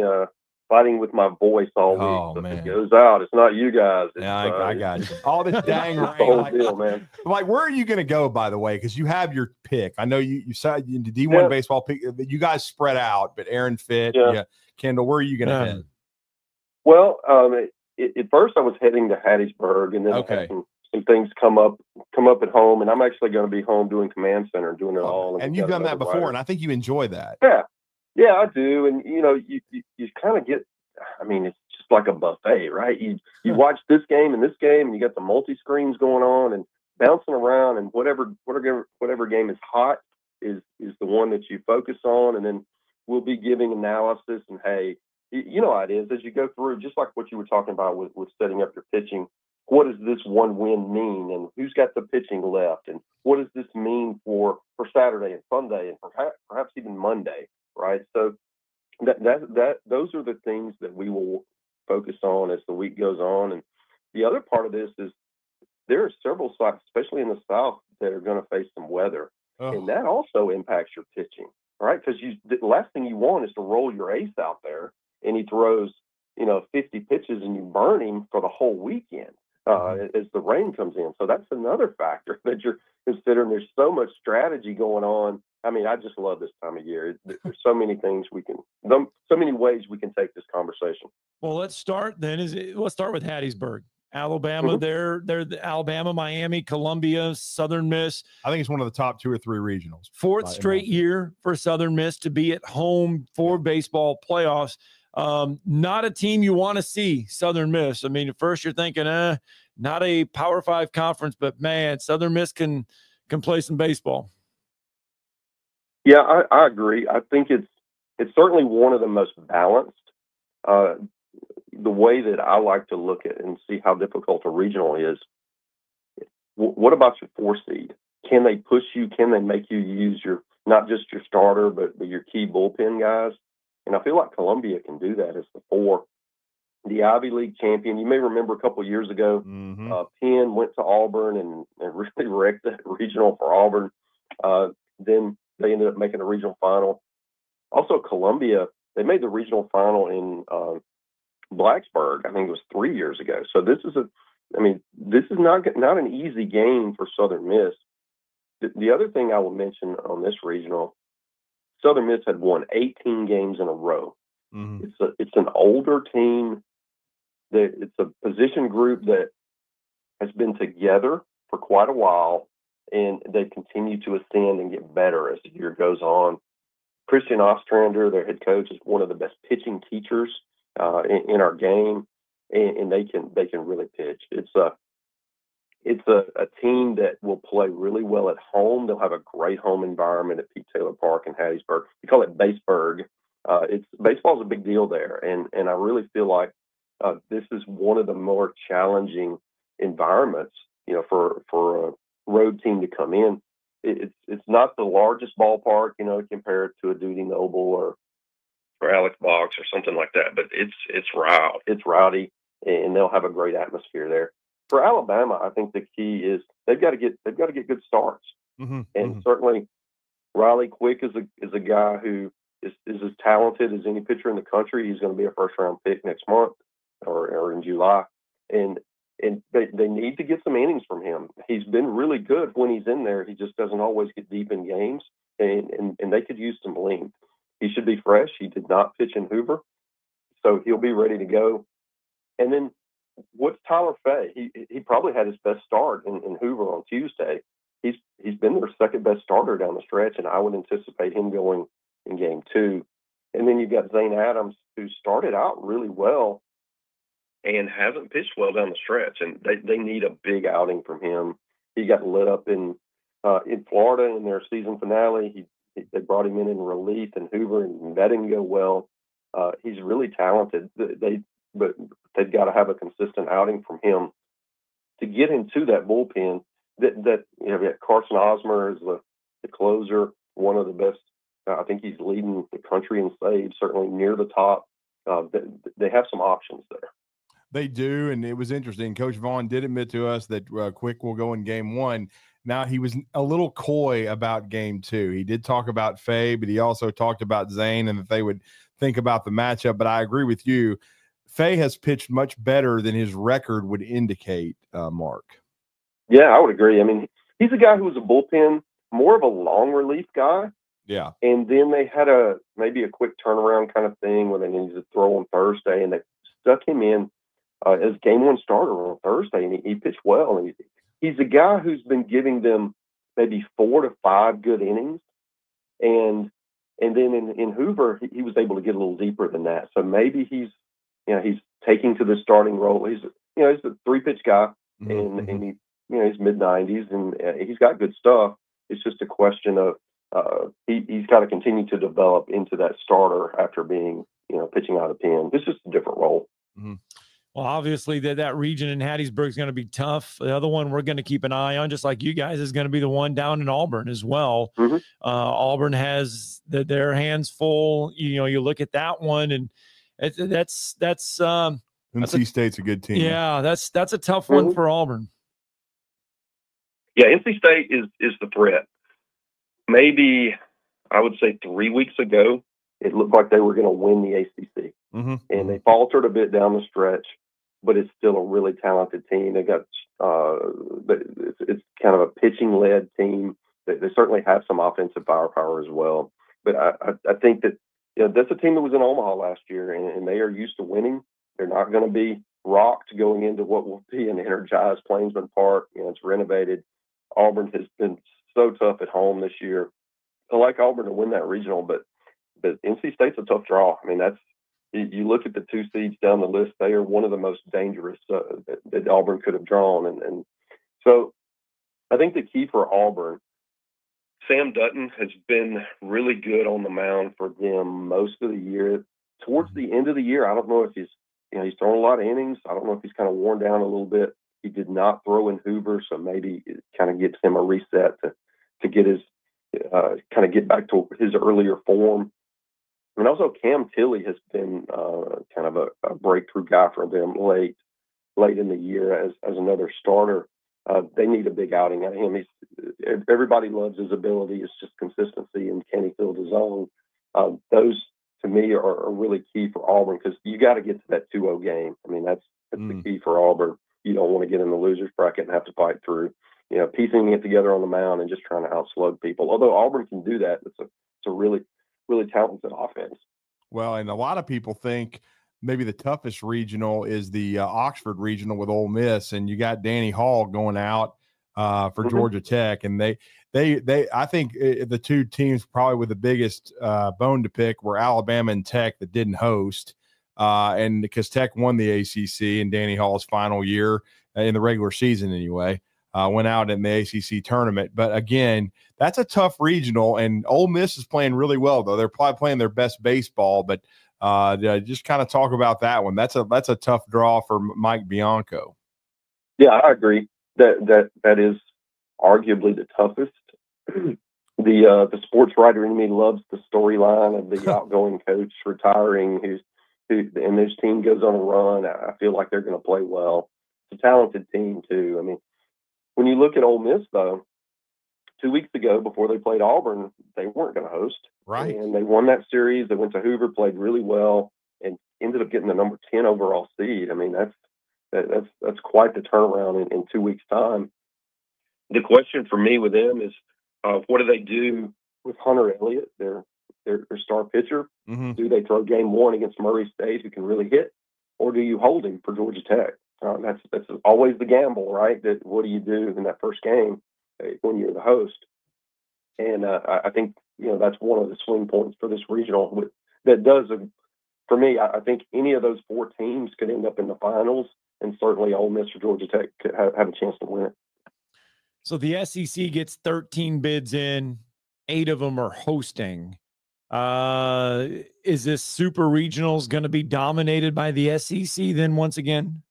with my voice all week. Oh, so man. if it goes out, it's not you guys. It's, I got you. All this dang it's rain. the whole Like, deal, man. like, where are you going to go, by the way? Because you have your pick. I know you said the D1 baseball pick. You guys spread out, but Aaron Fitt, Kendall, where are you going to head? Well, at first I was heading to Hattiesburg, and then I had some things come up at home, and I'm actually going to be home doing command center and doing it all. And you've done that before, and I think you enjoy that. Yeah, I do. And you kind of get. I mean, it's just like a buffet, right? You watch this game and you got the multi-screens going on and bouncing around, and whatever game is hot is the one that you focus on, and then we'll be giving analysis. And hey, you know how it is as you go through, just like what you were talking about with setting up your pitching. What does this one win mean, and who's got the pitching left, and what does this mean for Saturday and Sunday and perhaps even Monday, right? So those are the things that we will focus on as the week goes on. And the other part of this is there are several sites, especially in the South, that are going to face some weather, and that also impacts your pitching, right? Because the last thing you want is to roll your ace out there and he throws 50 pitches and you burn him for the whole weekend as the rain comes in. So that's another factor that you're considering. There's so much strategy going on. I mean, I just love this time of year. There's so many things so many ways we can take this conversation. Well, let's start then. Let's start with Hattiesburg, Alabama. They're the Alabama, Miami, Columbia, Southern Miss. I think it's one of the top 2 or 3 regionals. Fourth straight year for Southern Miss to be at home for baseball playoffs. Not a team you want to see, Southern Miss. I mean, at first you're thinking, not a Power 5 conference, but man, Southern Miss can play some baseball. Yeah, I agree. I think it's certainly one of the most balanced. The way that I like to look at and see how difficult a regional is, what about your 4 seed? Can they push you? Can they make you use not just your starter, but your key bullpen guys? And I feel like Columbia can do that as the 4. The Ivy League champion, you may remember a couple of years ago, Penn went to Auburn and really wrecked that regional for Auburn. Then they ended up making a regional final. Also, Columbia, they made the regional final in Blacksburg. I think it was 3 years ago. So this is not an easy game for Southern Miss. The other thing I will mention on this regional, Southern Miss had won 18 games in a row. It's an older team. It's a position group that has been together for quite a while, and they continue to ascend and get better as the year goes on. Christian Ostrander, their head coach, is one of the best pitching teachers in our game, and they can really pitch. It's a team that will play really well at home. They'll have a great home environment at Pete Taylor Park in Hattiesburg. We call it Baseburg. Baseball's a big deal there, and I really feel like this is one of the more challenging environments, for a road team to come in. It's not the largest ballpark, compared to a Duty Noble or Alex Box or something like that, but it's rowdy, and they'll have a great atmosphere there. For Alabama, I think the key is they've got to get good starts, and certainly Riley Quick is a guy who is as talented as any pitcher in the country. He's going to be a first-round pick next month or in July. And they need to get some innings from him. He's been really good when he's in there. He just doesn't always get deep in games, and they could use some length. He should be fresh. He did not pitch in Hoover, so he'll be ready to go. And then what's Tyler Fay? He probably had his best start in Hoover on Tuesday. He's been their second best starter down the stretch, and I would anticipate him going in game 2. And then you've got Zane Adams, who started out really well and hasn't pitched well down the stretch, and they need a big outing from him. He got lit up in Florida in their season finale. They brought him in relief in Hoover, and that didn't go well. He's really talented. But they've got to have a consistent outing from him to get into that bullpen. That Carson Osmer is the closer, one of the best. I think he's leading the country in saves, certainly near the top. They have some options there. They do, and it was interesting. Coach Vaughn did admit to us that Quick will go in game 1. Now, he was a little coy about game 2. He did talk about Faye, but he also talked about Zane and that they would think about the matchup. But I agree with you. Faye has pitched much better than his record would indicate, Mark. Yeah, I would agree. I mean, he's a guy who was a bullpen, more of a long relief guy. Yeah. And then they had maybe a quick turnaround kind of thing where they needed to throw on Thursday, and they stuck him in as game 1 starter on Thursday, and he pitched well. And he's a guy who's been giving them maybe 4 to 5 good innings, and then in Hoover he was able to get a little deeper than that. So maybe he's taking to the starting role. He's a 3-pitch guy, and he he's mid-90s, and he's got good stuff. It's just a question of he's got to continue to develop into that starter after being pitching out of pen. It's just a different role. Mm-hmm. Well, obviously that region in Hattiesburg is going to be tough. The other one we're going to keep an eye on, just like you guys, is going to be the one down in Auburn as well. Mm-hmm. Auburn has their hands full. You look at that one, and that's NC State's a good team. Yeah, that's a tough one for Auburn. Yeah, NC State is the threat. Maybe I would say 3 weeks ago, it looked like they were going to win the ACC, and they faltered a bit down the stretch. But it's still a really talented team. They got it's kind of a pitching-led team. They certainly have some offensive firepower as well. But I think that that's a team that was in Omaha last year, and they are used to winning. They're not going to be rocked going into what will be an energized Plainsman Park. It's renovated. Auburn has been so tough at home this year. I like Auburn to win that regional, but NC State's a tough draw. I mean, you look at the 2 seeds down the list, they are one of the most dangerous that Auburn could have drawn. And so I think the key for Auburn, Sam Dutton has been really good on the mound for them most of the year. Towards the end of the year, I don't know if he's thrown a lot of innings. I don't know if he's kind of worn down a little bit. He did not throw in Hoover, so maybe it kind of gives him a reset to get his kind of get back to his earlier form. And also Cam Tilley has been kind of a breakthrough guy for them late in the year as another starter. They need a big outing out of him. Everybody loves his ability. It's just consistency, and can he field his own? Those to me are really key for Auburn, because you got to get to that 2-0 game. I mean, that's the key for Auburn. You don't want to get in the loser's bracket and have to fight through, piecing it together on the mound and just trying to outslug people. Although Auburn can do that, it's a really, really talented offense. Well, and a lot of people think maybe the toughest regional is the Oxford regional with Ole Miss, and you got Danny Hall going out for Georgia Tech, and they I think the 2 teams probably with the biggest bone to pick were Alabama and Tech that didn't host, and because Tech won the ACC in Danny Hall's final year in the regular season anyway. Went out in the ACC tournament. But again, that's a tough regional, and Ole Miss is playing really well, though. They're probably playing their best baseball, but just kind of talk about that one. That's a tough draw for Mike Bianco. Yeah, I agree. That is arguably the toughest. The sports writer in me loves the storyline of the outgoing coach retiring, and this team goes on a run. I feel like they're going to play well. It's a talented team, too. I mean, when you look at Ole Miss, though, 2 weeks ago, before they played Auburn, they weren't going to host. Right. And they won that series. They went to Hoover, played really well, and ended up getting the number 10 overall seed. I mean, that's quite the turnaround in 2 weeks' time. The question for me with them is, what do they do with Hunter Elliott, their star pitcher? Mm-hmm. Do they throw game one against Murray State, who can really hit, or do you hold him for Georgia Tech? That's always the gamble, right? That what do you do in that first game when you're the host? And I think that's one of the swing points for this regional. That does, for me, I think any of those four teams could end up in the finals, and certainly Ole Miss or Georgia Tech could have a chance to win it. So the SEC gets 13 bids in, 8 of them are hosting. Is this super regionals going to be dominated by the SEC then once again?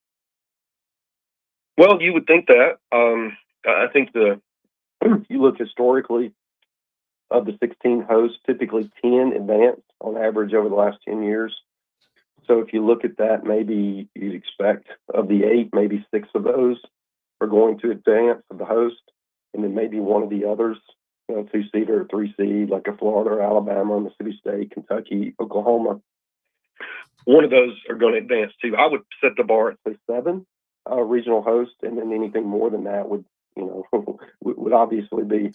Well, you would think that. I think you look historically, of the 16 hosts, typically 10 advance on average over the last 10 years. So if you look at that, maybe you'd expect of the 8, maybe 6 of those are going to advance of the host, and then maybe one of the others, 2-seed or 3-seed, like a Florida or Alabama, Mississippi State, Kentucky, Oklahoma. One of those are going to advance too. I would set the bar at say 7 regional hosts, and then anything more than that would obviously be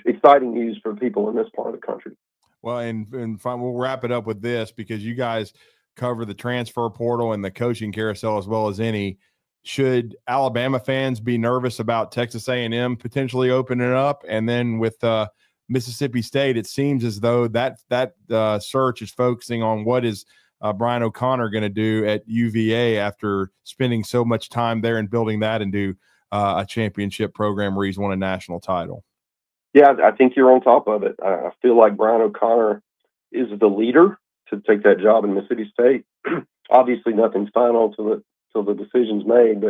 exciting news for people in this part of the country. Well, and we'll wrap it up with this, because you guys cover the transfer portal and the coaching carousel as well as any. Should Alabama fans be nervous about Texas A&M potentially opening up? And then with Mississippi State, it seems as though that search is focusing on what is Brian O'Connor going to do at UVA after spending so much time there and building that into a championship program where he's won a national title. Yeah, I think you're on top of it. I feel like Brian O'Connor is the leader to take that job in Mississippi State. Obviously, nothing's final till the decision's made.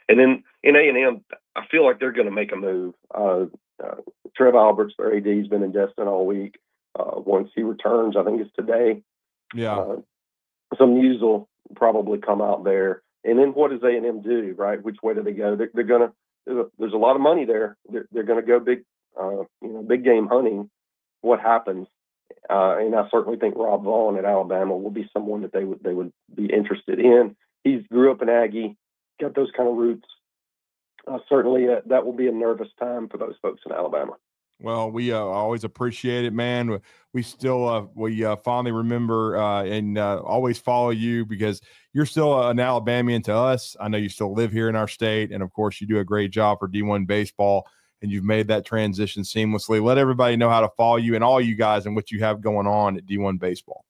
And then in A&M, I feel like they're going to make a move. Trev Alberts, their AD, has been in Destin all week. Once he returns, I think it's today. Yeah. Some news will probably come out there. And then what does A&M do, right? Which way do they go? They're going to. There's a lot of money there. They're going to go big game hunting. What happens? And I certainly think Rob Vaughn at Alabama will be someone that they would be interested in. He grew up in Aggie, got those kind of roots. Certainly, that will be a nervous time for those folks in Alabama. Well, we always appreciate it, man. We still fondly remember and always follow you, because you're still an Alabamian to us. I know you still live here in our state, and of course, you do a great job for D1 baseball, and you've made that transition seamlessly. Let everybody know how to follow you and all you guys and what you have going on at D1 baseball.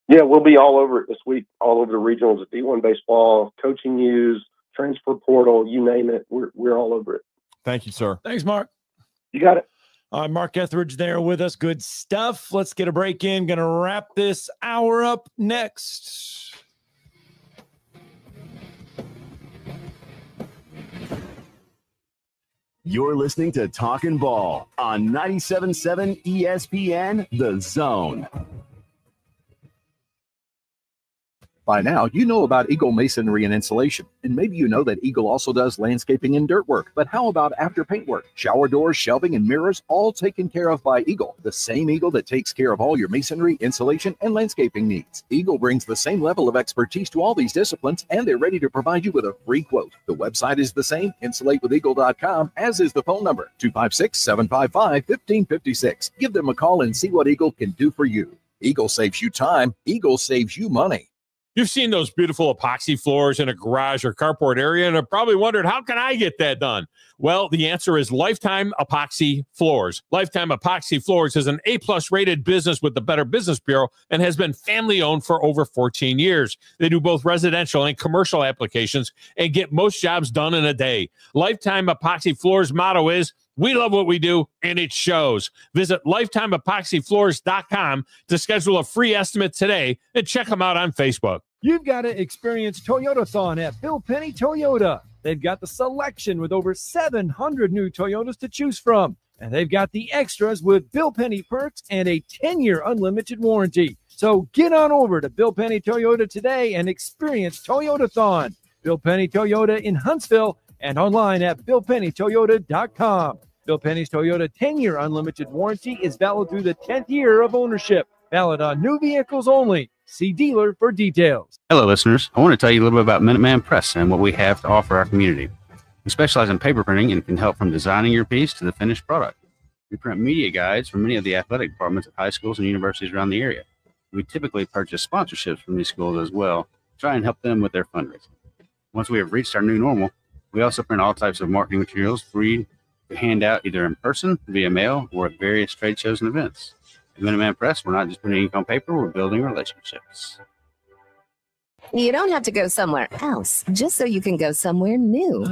Yeah, we'll be all over it this week, all over the regionals at D1 baseball, coaching news, transfer portal, you name it. We're all over it. Thank you, sir. Thanks, Mark. You got it. Mark Etheridge there with us. Good stuff. Let's get a break in. Going to wrap this hour up next. You're listening to Talkin' Ball on 97.7 ESPN, The Zone. By now, you know about Eagle Masonry and Insulation, and maybe you know that Eagle also does landscaping and dirt work. But how about after paint work? Shower doors, shelving, and mirrors, all taken care of by Eagle, the same Eagle that takes care of all your masonry, insulation, and landscaping needs. Eagle brings the same level of expertise to all these disciplines, and they're ready to provide you with a free quote. The website is the same, insulatewitheagle.com, as is the phone number, 256-755-1556. Give them a call and see what Eagle can do for you. Eagle saves you time. Eagle saves you money. You've seen those beautiful epoxy floors in a garage or carport area and have probably wondered, how can I get that done? Well, the answer is Lifetime Epoxy Floors. Lifetime Epoxy Floors is an A-plus rated business with the Better Business Bureau and has been family-owned for over 14 years. They do both residential and commercial applications and get most jobs done in a day. Lifetime Epoxy Floors' motto is, we love what we do, and it shows. Visit lifetimeepoxyfloors.com to schedule a free estimate today and check them out on Facebook. You've got to experience Toyotathon at Bill Penny Toyota. They've got the selection with over 700 new Toyotas to choose from. And they've got the extras with Bill Penny perks and a 10-year unlimited warranty. So get on over to Bill Penny Toyota today and experience Toyotathon. Bill Penny Toyota in Huntsville and online at BillPennyToyota.com. Bill Penny's Toyota 10-year unlimited warranty is valid through the 10th year of ownership. Valid on new vehicles only. See dealer for details. Hello, listeners. I want to tell you a little bit about Minuteman Press and what we have to offer our community. We specialize in paper printing and can help from designing your piece to the finished product. We print media guides for many of the athletic departments at high schools and universities around the area. We typically purchase sponsorships from these schools as well, try and help them with their fundraising. Once we have reached our new normal, we also print all types of marketing materials free to hand out either in person, via mail, or at various trade shows and events. At Minuteman Press, we're not just putting ink on paper, we're building relationships. You don't have to go somewhere else just so you can go somewhere new.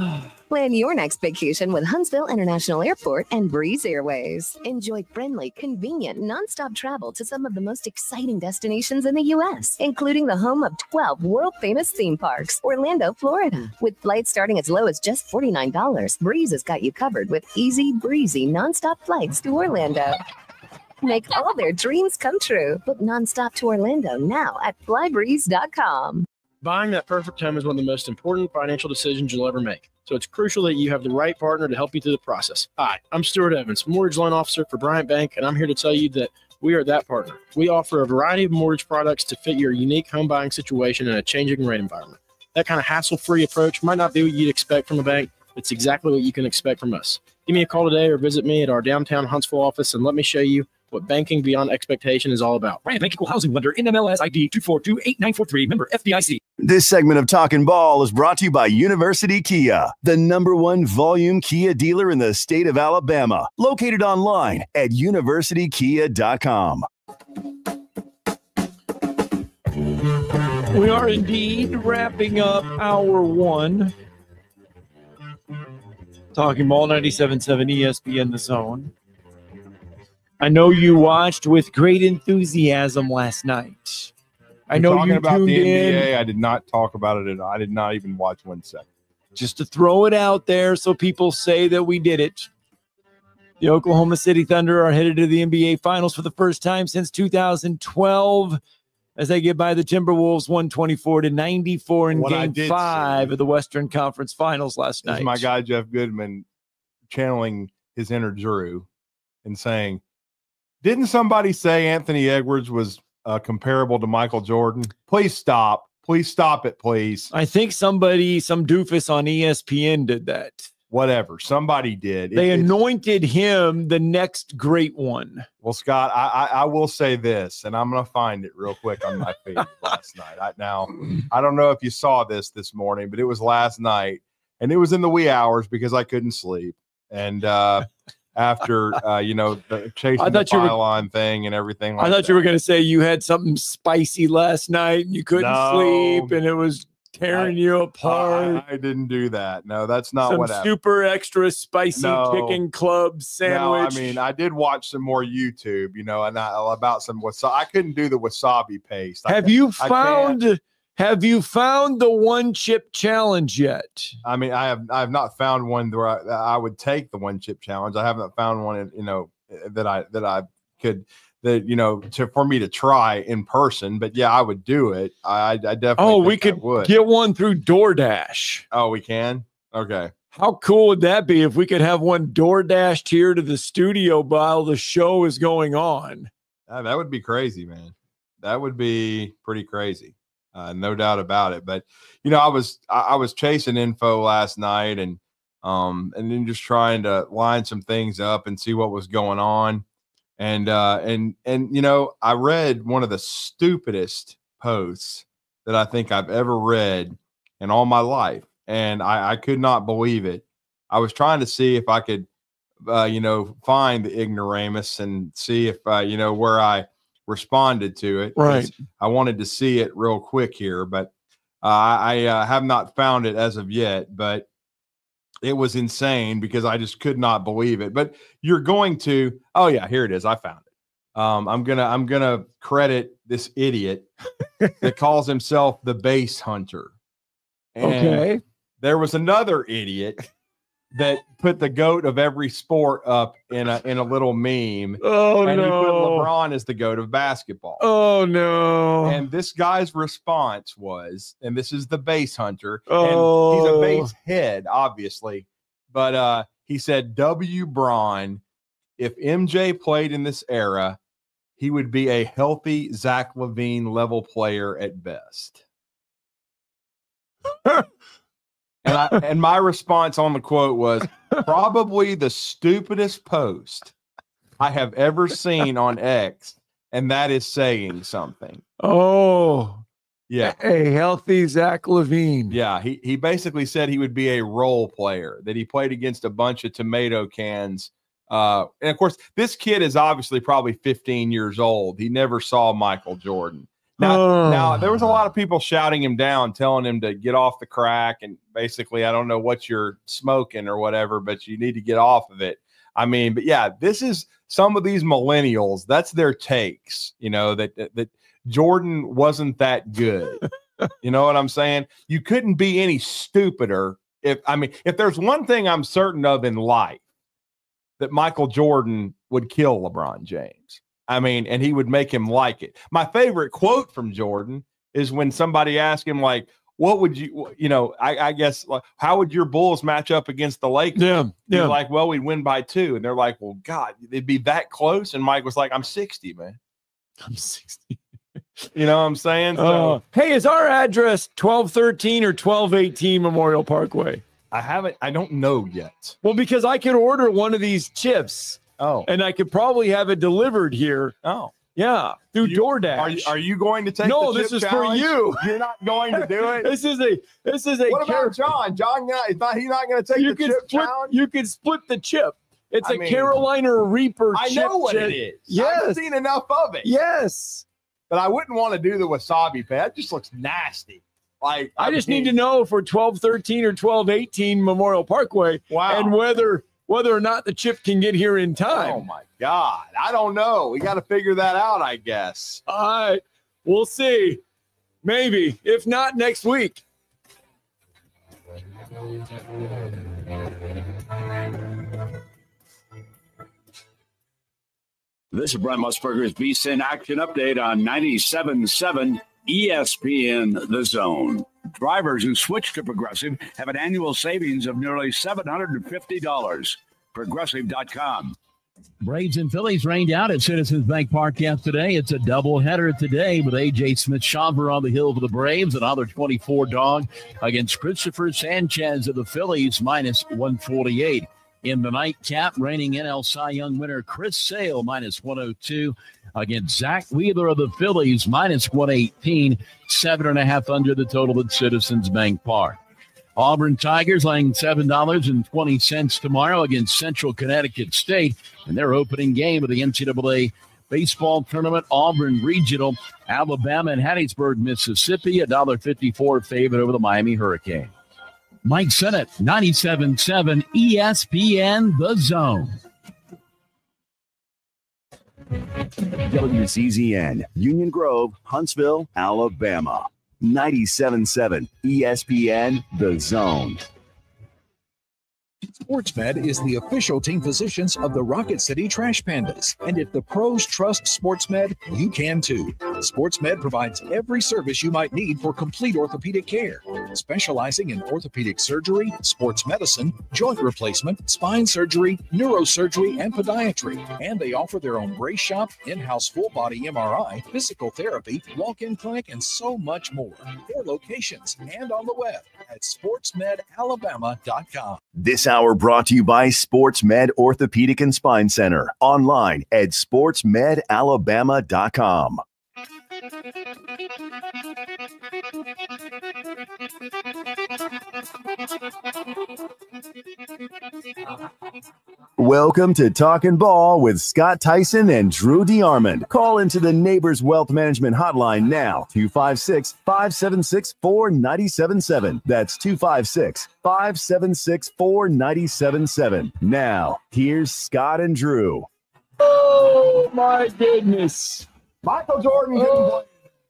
Plan your next vacation with Huntsville International Airport and Breeze Airways. Enjoy friendly, convenient, nonstop travel to some of the most exciting destinations in the U.S., including the home of 12 world-famous theme parks, Orlando, Florida. With flights starting as low as just $49, Breeze has got you covered with easy, breezy, nonstop flights to Orlando. Make all their dreams come true. Book nonstop to Orlando now at flybreeze.com. Buying that perfect home is one of the most important financial decisions you'll ever make. So it's crucial that you have the right partner to help you through the process. Hi, I'm Stuart Evans, mortgage loan officer for Bryant Bank, and I'm here to tell you that we are that partner. We offer a variety of mortgage products to fit your unique home buying situation in a changing rate environment. That kind of hassle-free approach might not be what you'd expect from a bank. It's exactly what you can expect from us. Give me a call today or visit me at our downtown Huntsville office and let me show you what banking beyond expectation is all about. Bryant Bank Equal Housing Lender, NMLS ID 2428943, member FDIC. This segment of Talkin' Ball is brought to you by University Kia, the #1 volume Kia dealer in the state of Alabama. Located online at universitykia.com. We are indeed wrapping up hour one. Talking Ball 97.7 ESPN The Zone. I know you watched with great enthusiasm last night. I know you about tuned the NBA. in. I did not talk about it. I did not even watch 1 second. Just to throw it out there so people say that we did it. The Oklahoma City Thunder are headed to the NBA Finals for the first time since 2012 as they get by the Timberwolves 124-94 in Game 5 of the Western Conference Finals last night. My guy Jeff Goodman channeling his inner Drew and saying, didn't somebody say Anthony Edwards was comparable to Michael Jordan? Please stop. Please stop it, please. I think some doofus on ESPN did that. Whatever. Somebody did. They anointed him the next great one. Well, Scott, I will say this, and I'm going to find it real quick on my feed last night. I don't know if you saw this morning, but it was last night, and it was in the wee hours because I couldn't sleep. And after the chasing the pylon thing and everything like that. I thought you were going to say you had something spicy last night and you couldn't sleep and it was tearing you apart. I didn't do that. No, that's not what happened. Super extra spicy chicken club sandwich. No, I mean, I did watch some more YouTube, and about some wasabi. I couldn't do the wasabi paste. Have you found the one chip challenge yet? I mean, I have not found one where I would take the one chip challenge. I haven't found one, that I could, for me to try in person. But yeah, I would do it. I definitely. Oh, we could get one through DoorDash. Oh, we can. Okay. How cool would that be if we could have one DoorDashed here to the studio while the show is going on? That would be crazy, man. That would be pretty crazy. No doubt about it. But I was chasing info last night and then just trying to line some things up and see what was going on. And I read one of the stupidest posts that I think I've ever read in all my life, and I could not believe it. I was trying to see if I could find the ignoramus and see if where I responded to it. Right. I wanted to see it real quick here, but I have not found it as of yet, but it was insane because I just could not believe it. But you're going to, oh yeah, here it is. I found it. I'm gonna credit this idiot that calls himself the base hunter. And okay. There was another idiot that put the GOAT of every sport up in a little meme. Oh, and no. he put LeBron as the GOAT of basketball. Oh, no. And this guy's response was, and this is the base hunter, Oh. and he's a base head, obviously, but he said, W. Bron, if MJ played in this era, he would be a healthy Zach LaVine level player at best. And my response on the quote was probably the stupidest post I have ever seen on X, and that is saying something. Oh, yeah, a healthy Zach LaVine. Yeah, he basically said he would be a role player, that he played against a bunch of tomato cans. And of course, this kid is obviously probably 15 years old. He never saw Michael Jordan. Now, there was a lot of people shouting him down, telling him to get off the crack, and basically, I don't know what you're smoking or whatever, but you need to get off of it. I mean, but yeah, this is some of these millennials. That's their takes, that Jordan wasn't that good. You know what I'm saying? You couldn't be any stupider. If there's one thing I'm certain of in life, that Michael Jordan would kill LeBron James. And he would make him like it. My favorite quote from Jordan is when somebody asked him, like, what would I guess, like, how would your Bulls match up against the Lakers? Yeah. He's like, well, we'd win by 2. And they're like, well, God, it'd be that close. And Mike was like, I'm 60, man. I'm 60. You know what I'm saying? So, hey, is our address 1213 or 1218 Memorial Parkway? I don't know yet. Well, because I could order one of these chips. Oh. And I could probably have it delivered here. Oh. Yeah, through DoorDash. Are you going to take No, the chip this is challenge? for you. You're not going to do it? This is a What about John? John, he's not going to take the chip challenge? You can split the chip. It's a Carolina Reaper chip. I know what it is. Yes. I've seen enough of it. Yes. But I wouldn't want to do the wasabi pad. That just looks nasty. Like, I just need to know for 1213 or 1218 Memorial Parkway. Wow. And whether or not the chip can get here in time. Oh, my God. I don't know. We got to figure that out, I guess. All right. We'll see. Maybe. If not, next week. This is Brent Musburger's VSiN Action Update on 97.7 ESPN The Zone. Drivers who switch to Progressive have an annual savings of nearly $750. Progressive.com. Braves and Phillies rained out at Citizens Bank Park yesterday. It's a doubleheader today with A.J. Smith-Shawver on the hill for the Braves. Another 24 dog against Christopher Sanchez of the Phillies, minus 148. In the nightcap, reigning NL Cy Young winner Chris Sale, minus 102. Against Zach Wheeler of the Phillies, minus 118. 7.5 under the total at Citizens Bank Park. Auburn Tigers laying $7.20 tomorrow against Central Connecticut State in their opening game of the NCAA baseball tournament. Auburn Regional, Alabama and Hattiesburg, Mississippi, $1.54 favorite over the Miami Hurricane. Mike Sennett, 97.7 ESPN The Zone. WCZN, Union Grove, Huntsville, Alabama. 97.7 ESPN The Zone. SportsMed is the official team physicians of the Rocket City Trash Pandas. And if the pros trust SportsMed, you can too. SportsMed provides every service you might need for complete orthopedic care, specializing in orthopedic surgery, sports medicine, joint replacement, spine surgery, neurosurgery, and podiatry. And they offer their own brace shop, in-house full-body MRI, physical therapy, walk-in clinic, and so much more. Their locations and on the web at sportsmedalabama.com. This hour brought to you by SportsMed Orthopedic and Spine Center. Online at sportsmedalabama.com. Welcome to Talkin' Ball with Scott Theisen and Drew DeAmond. Call into the Neighbors Wealth Management Hotline now, 256-576-4977. That's 256-576-4977. Now, here's Scott and Drew. Oh, my goodness. Michael Jordan couldn't play.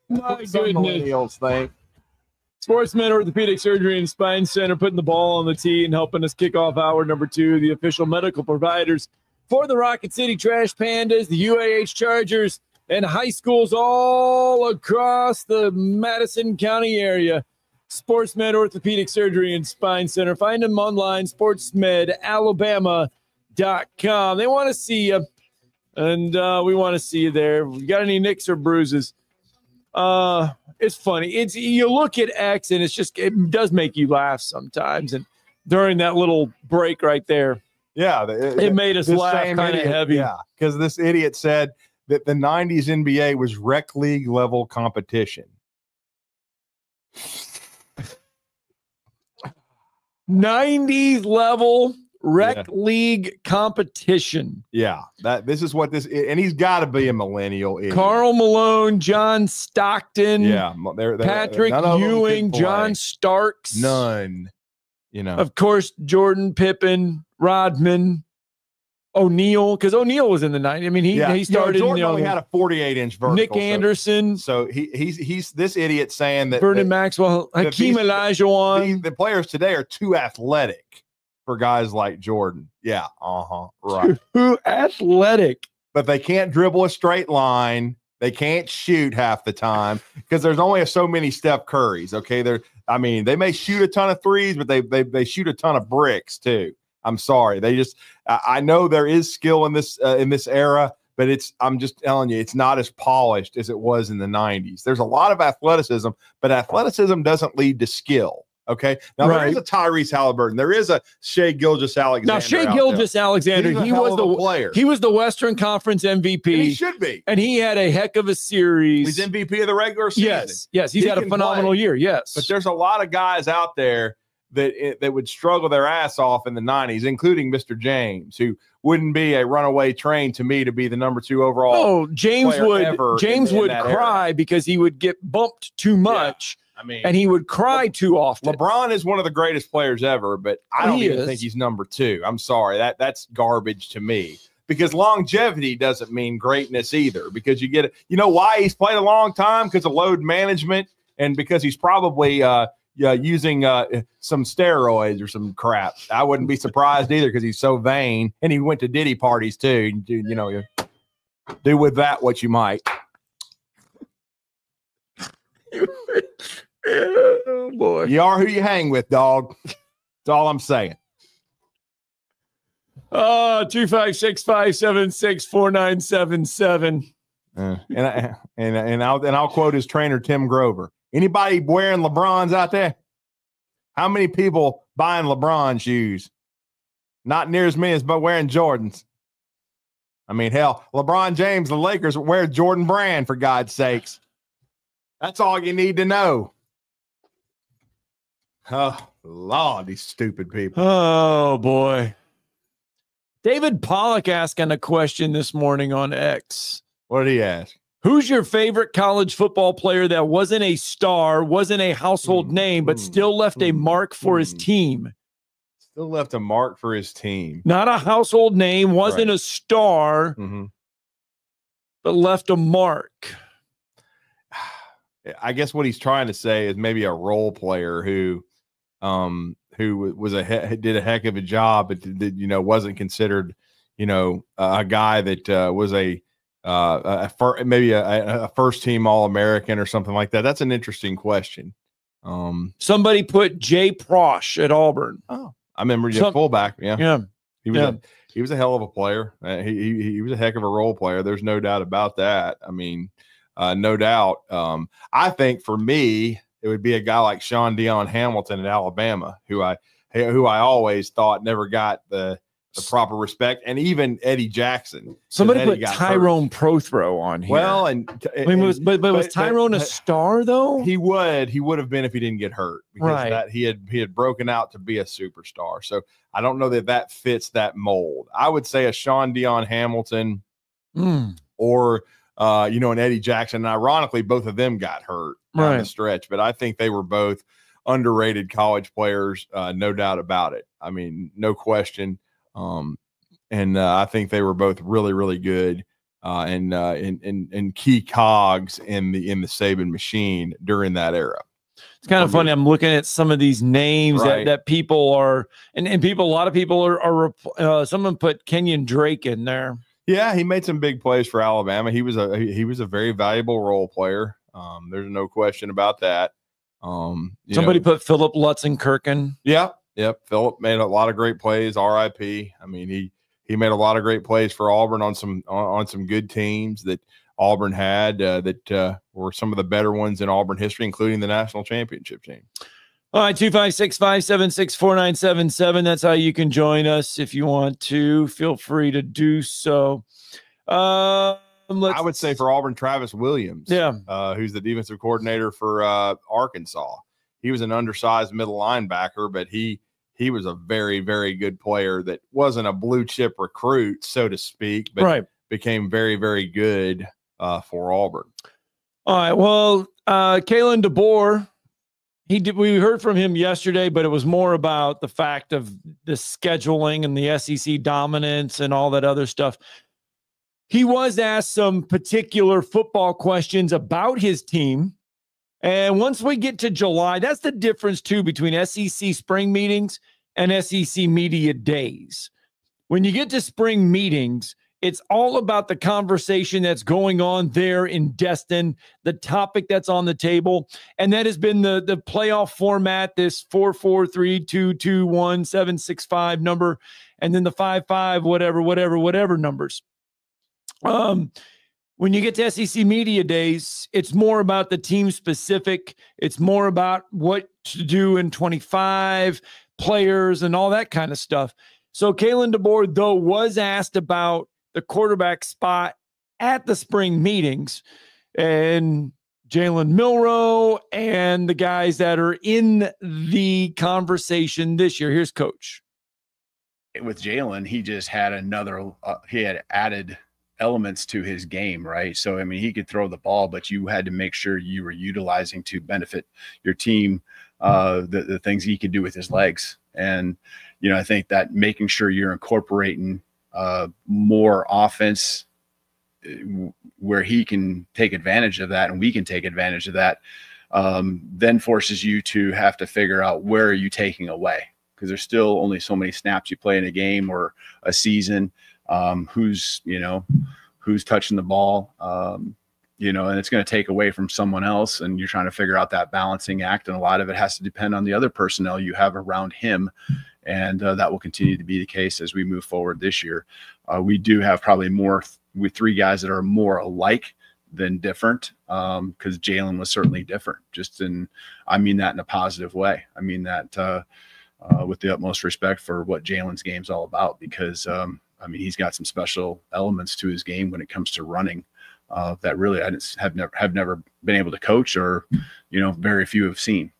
My Some goodness. millennials think. Sportsmed Orthopedic Surgery and Spine Center, putting the ball on the tee and helping us kick off hour number 2, the official medical providers for the Rocket City Trash Pandas, the UAH Chargers, and high schools all across the Madison County area. Sportsmed Orthopedic Surgery and Spine Center. Find them online, sportsmedalabama.com. They want to see you, and we want to see you there. If you got any nicks or bruises, it's funny. You look at X, and it does make you laugh sometimes. And during that little break right there, yeah, it made us laugh kind of heavy. Yeah, because this idiot said that the 90s NBA was rec league level competition. 90s level rec league competition. Yeah, this is what this is, and he's got to be a millennial idiot. Karl Malone, John Stockton, Patrick Ewing, John Starks, none. Of course, Jordan, Pippen, Rodman, O'Neal, because O'Neal was in the 90s. I mean, he started. Jordan only had a 48-inch vertical. Nick Anderson. So he's this idiot saying that Vernon Maxwell, Hakeem Olajuwon. The players today are too athletic for guys like Jordan. Yeah, right. Too athletic, but they can't dribble a straight line. They can't shoot half the time because there's only so many Steph Currys. Okay, they may shoot a ton of threes, but they shoot a ton of bricks too. I'm sorry. I know there is skill in this era, but I'm just telling you, it's not as polished as it was in the 90s. There's a lot of athleticism, but athleticism doesn't lead to skill. Okay. Now there is a Tyrese Halliburton. There is a Shai Gilgeous-Alexander. Now Shai Gilgeous-Alexander, he was the player. He was the Western Conference MVP. And he should be. And he had a heck of a series. He's MVP of the regular season. Yes. He's had a phenomenal year. Yes. But there's a lot of guys out there that would struggle their ass off in the 90s, including Mr. James, who wouldn't be a runaway train to me to be the number 2 overall. Oh, James would cry because he would get bumped too much. Yeah, and he would cry too often. LeBron is one of the greatest players ever, but I don't even think he's number 2. I'm sorry. That's garbage to me. Because longevity doesn't mean greatness either. Because you know why he's played a long time? Because of load management and because he's probably using some steroids or some crap. I wouldn't be surprised either because he's so vain. And he went to Diddy parties too. You do with that what you might. Oh boy. You are who you hang with, dog. That's all I'm saying. 256-576-4977. And I'll quote his trainer Tim Grover. Anybody wearing LeBrons out there? How many people buying LeBron shoes? Not near as many as wearing Jordans. I mean, hell, LeBron James, the Lakers wear Jordan Brand, for God's sakes. That's all you need to know. Oh, Lord, these stupid people. Oh, boy. David Pollock asking a question this morning on X. What did he ask? Who's your favorite college football player that wasn't a star, wasn't a household name, but still left a mark for his team? Still left a mark for his team. Not a household name, wasn't a star, but left a mark. I guess what he's trying to say is maybe a role player who was did a heck of a job, but wasn't considered, a guy that was maybe a first team All-American or something like that. That's an interesting question. Somebody put Jay Prosh at Auburn. Oh, I remember fullback. Yeah. He was a hell of a player. He was a heck of a role player. There's no doubt about that. I mean, no doubt. I think for me, it would be a guy like Sean Dion Hamilton at Alabama, who I always thought never got the proper respect, and even Eddie Jackson. Somebody put Tyrone Prothro on here. Well, was Tyrone a star though? He would have been if he didn't get hurt, because he had broken out to be a superstar. So I don't know that fits that mold. I would say a Sean Dion Hamilton or an Eddie Jackson. And ironically, both of them got hurt down the stretch, but I think they were both underrated college players, no doubt about it. I mean, no question. And I think they were both really, really good, and key cogs in the Saban machine during that era. It's kind of funny. I'm looking at some of these names that people are, and a lot of people are someone put Kenyon Drake in there. Yeah, he made some big plays for Alabama. He was a very valuable role player. There's no question about that. Somebody put Philip Lutzenkirchen. Yep. Philip made a lot of great plays. RIP. I mean, he made a lot of great plays for Auburn on some good teams that Auburn had that were some of the better ones in Auburn history, including the national championship team. All right, 256-576-4977. That's how you can join us if you want to. Feel free to do so. I would say for Auburn, Travis Williams, who's the defensive coordinator for Arkansas. He was an undersized middle linebacker, but he was a very, very good player that wasn't a blue chip recruit, so to speak, but became very, very good for Auburn. All right. Well, Kalen DeBoer, we heard from him yesterday, but it was more about the fact of the scheduling and the SEC dominance and all that other stuff. He was asked some particular football questions about his team. And once we get to July, that's the difference, too, between SEC spring meetings and SEC media days. When you get to spring meetings, it's all about the conversation that's going on there in Destin, the topic that's on the table. And that has been the playoff format, this 4-4-3-2-2-1-7-6-5 number, and then the 5-5, whatever numbers. When you get to SEC media days, it's more about the team specific. It's more about what to do in 25 players and all that kind of stuff. So Kalen DeBoer, though, was asked about the quarterback spot at the spring meetings, and Jalen Milroe and the guys that are in the conversation this year. Here's Coach. With Jalen, he just had he had added elements to his game, right? So, I mean, he could throw the ball, but you had to make sure you were utilizing to benefit your team the things he could do with his legs. And, I think that making sure you're incorporating more offense where he can take advantage of that and we can take advantage of that, then forces you to have to figure out where are you taking away, because there's still only so many snaps you play in a game or a season. Who's touching the ball, and it's going to take away from someone else, and you're trying to figure out that balancing act. And a lot of it has to depend on the other personnel you have around him. And that will continue to be the case as we move forward this year. We do have probably with three guys that are more alike than different, because Jalen was certainly different. I mean that in a positive way. I mean that with the utmost respect for what Jalen's game's all about, because he's got some special elements to his game when it comes to running that really I have never been able to coach, or very few have seen.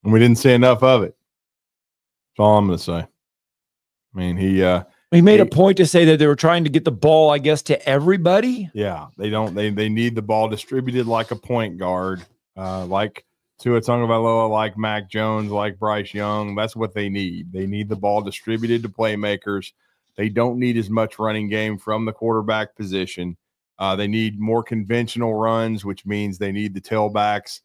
And we didn't see enough of it. That's all I'm going to say. I mean, he made a point to say that they were trying to get the ball, I guess, to everybody. Yeah, they need the ball distributed like a point guard, like Tua Tagovailoa, like Mac Jones, like Bryce Young. That's what they need. They need the ball distributed to playmakers. They don't need as much running game from the quarterback position. They need more conventional runs, which means they need the tailbacks,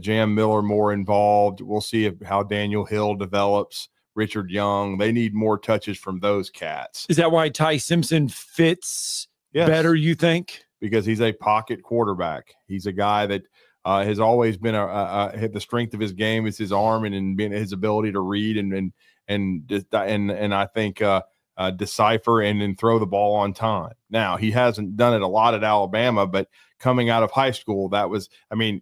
Jam Miller more involved. We'll see how Daniel Hill develops, Richard Young. They need more touches from those cats. Is that why Ty Simpson fits better, you think? Because he's a pocket quarterback. He's a guy that has always been the strength of his game is his arm and his ability to read and I think decipher and then throw the ball on time. Now, he hasn't done it a lot at Alabama, but coming out of high school,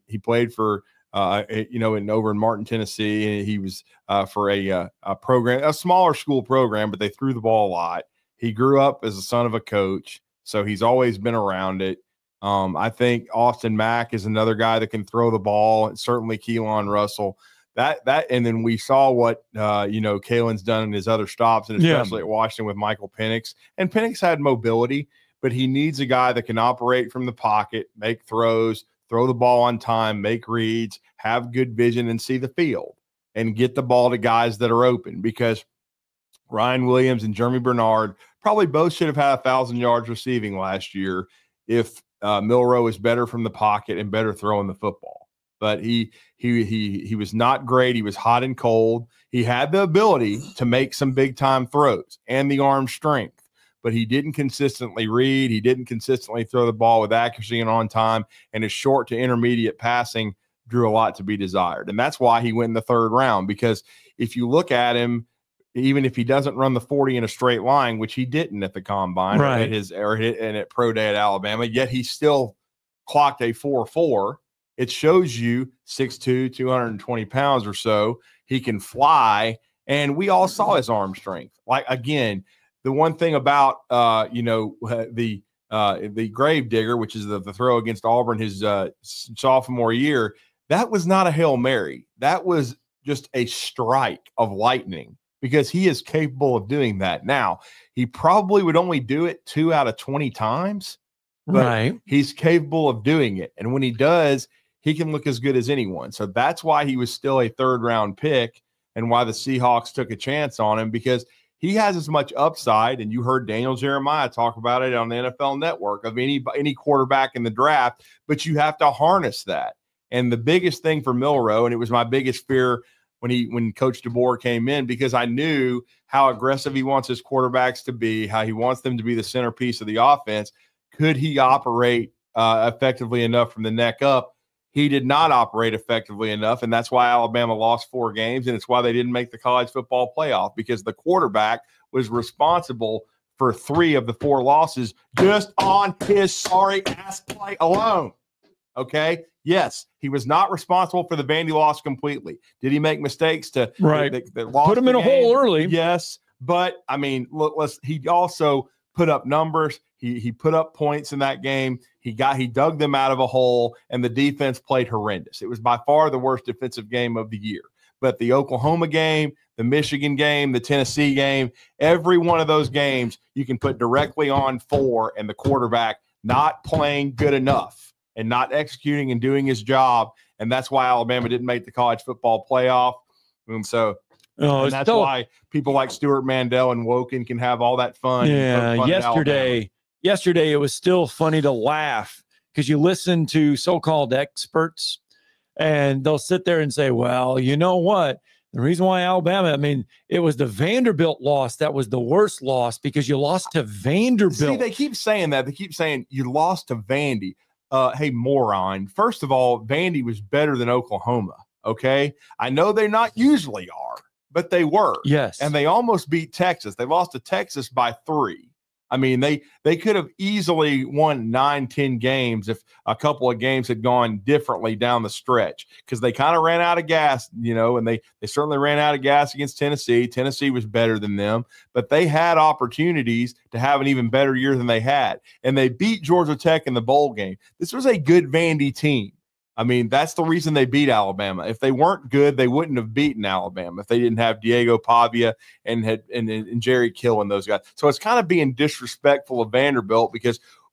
he played for over in Martin, Tennessee, and he was for a program, a smaller school program, but they threw the ball a lot. He grew up as a son of a coach, so he's always been around it. I think Austin Mack is another guy that can throw the ball, and certainly Keelan Russell. And then we saw what Kalen's done in his other stops, and especially at Washington with Michael Penix. And Penix had mobility, but he needs a guy that can operate from the pocket, make throws, throw the ball on time, make reads, have good vision, and see the field, and get the ball to guys that are open. Because Ryan Williams and Jeremy Bernard probably both should have had 1,000 yards receiving last year if Milroe is better from the pocket and better throwing the football. but he was not great. He was hot and cold. He had the ability to make some big time throws and the arm strength, but he didn't consistently read. He didn't consistently throw the ball with accuracy and on time, and his short to intermediate passing drew a lot to be desired. And that's why he went in the third round, because if you look at him, even if he doesn't run the 40 in a straight line, which he didn't at the combine right. and at pro day at Alabama, yet he still clocked a 4.4. It shows you 6'2", 220 pounds or so. He can fly, and we all saw his arm strength. Like, again, the one thing about the grave digger, which is the throw against Auburn his sophomore year, that was not a Hail Mary. That was just a strike of lightning, because he is capable of doing that. Now, he probably would only do it 2 out of 20 times, but right. he's capable of doing it. And when he does, he can look as good as anyone. So that's why he was still a third-round pick and why the Seahawks took a chance on him, because he has as much upside, and you heard Daniel Jeremiah talk about it on the NFL Network, of any quarterback in the draft, but you have to harness that. And the biggest thing for Milroe, and it was my biggest fear when Coach DeBoer came in, because I knew how aggressive he wants his quarterbacks to be, how he wants them to be the centerpiece of the offense. Could he operate effectively enough from the neck up? He did not operate effectively enough, and that's why Alabama lost 4 games, and it's why they didn't make the college football playoff, because the quarterback was responsible for 3 of the 4 losses just on his sorry-ass play alone. Okay? Yes, he was not responsible for the Vandy loss completely. Did he make mistakes to right. that lost put him in a hole early? Yes, but I mean, look, he also put up numbers. He put up points in that game. He dug them out of a hole, and the defense played horrendous. It was by far the worst defensive game of the year. But the Oklahoma game, the Michigan game, the Tennessee game, every one of those games you can put directly on 4 and the quarterback not playing good enough and not executing and doing his job. And that's why Alabama didn't make the college football playoff. And so and that's why people like Stuart Mandel and Woken can have all that fun. Yeah, fun yesterday it was still funny to laugh, because you listen to so-called experts and they'll sit there and say, well, you know what? The reason why Alabama, I mean, it was the Vanderbilt loss that was the worst loss, because you lost to Vanderbilt. See, they keep saying that. They keep saying you lost to Vandy. Hey, moron. First of all, Vandy was better than Oklahoma, okay? I know they not usually are, but they were. Yes. And they almost beat Texas. They lost to Texas by 3. I mean, they could have easily won 9-10 games if a couple of games had gone differently down the stretch, because they kind of ran out of gas, and they certainly ran out of gas against Tennessee. Tennessee was better than them, but they had opportunities to have an even better year than they had, and they beat Georgia Tech in the bowl game. This was a good Vandy team. I mean, that's the reason they beat Alabama. If they weren't good, they wouldn't have beaten Alabama if they didn't have Diego Pavia and Jerry Kill and those guys. So it's kind of being disrespectful of Vanderbilt,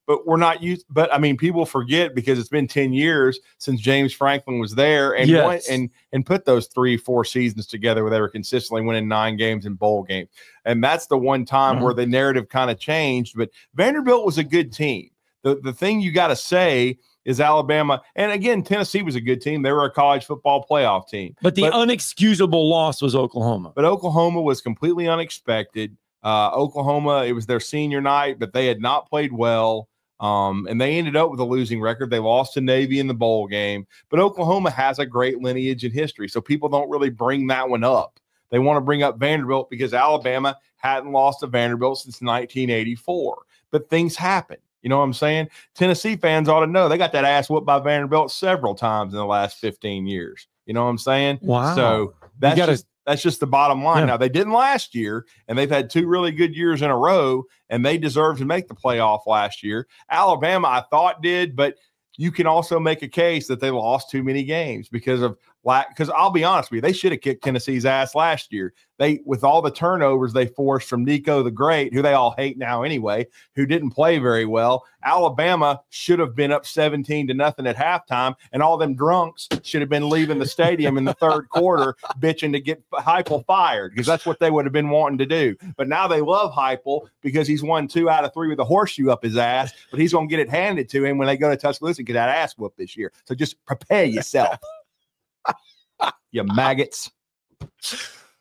but we're not used. But I mean, people forget, because it's been 10 years since James Franklin was there and yes. and put those 3-4 seasons together where they were consistently winning 9 games in bowl games. And that's the one time where the narrative kind of changed. But Vanderbilt was a good team. The thing you got to say is Alabama, and again, Tennessee was a good team. They were a college football playoff team. But the unexcusable loss was Oklahoma. But Oklahoma was completely unexpected. Oklahoma, it was their senior night, but they had not played well, and they ended up with a losing record. They lost to Navy in the bowl game. But Oklahoma has a great lineage and history, so people don't really bring that one up. They want to bring up Vanderbilt because Alabama hadn't lost to Vanderbilt since 1984. But things happen. You know what I'm saying? Tennessee fans ought to know they got that ass whooped by Vanderbilt several times in the last 15 years. You know what I'm saying? Wow. So that's just the bottom line. Yeah. Now, they didn't last year, and they've had 2 really good years in a row, and they deserve to make the playoff last year. Alabama, I thought, did, but you can also make a case that they lost too many games because I'll be honest with you, they should have kicked Tennessee's ass last year. With all the turnovers they forced from Nico the Great, who they all hate now anyway, who didn't play very well. Alabama should have been up 17-0 at halftime, and all them drunks should have been leaving the stadium in the third quarter bitching to get Heupel fired, because that's what they would have been wanting to do. But now they love Heupel because he's won 2 out of 3 with a horseshoe up his ass, but he's going to get it handed to him when they go to Tuscaloosa and get that ass whooped this year. So just prepare yourself. You maggots.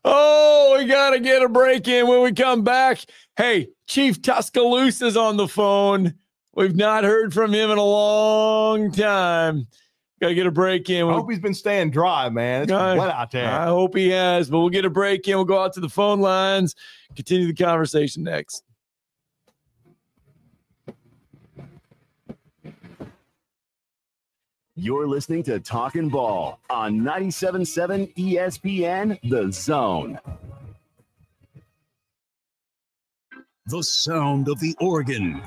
Oh, we got to get a break in when we come back. Hey, Chief Tuscaloosa's on the phone. We've not heard from him in a long time. Got to get a break in. I hope he's been staying dry, man. It's wet out there. I hope he has, but we'll get a break in. We'll go out to the phone lines, continue the conversation next. You're listening to Talkin' Ball on 97.7 ESPN, The Zone. The sound of the organ.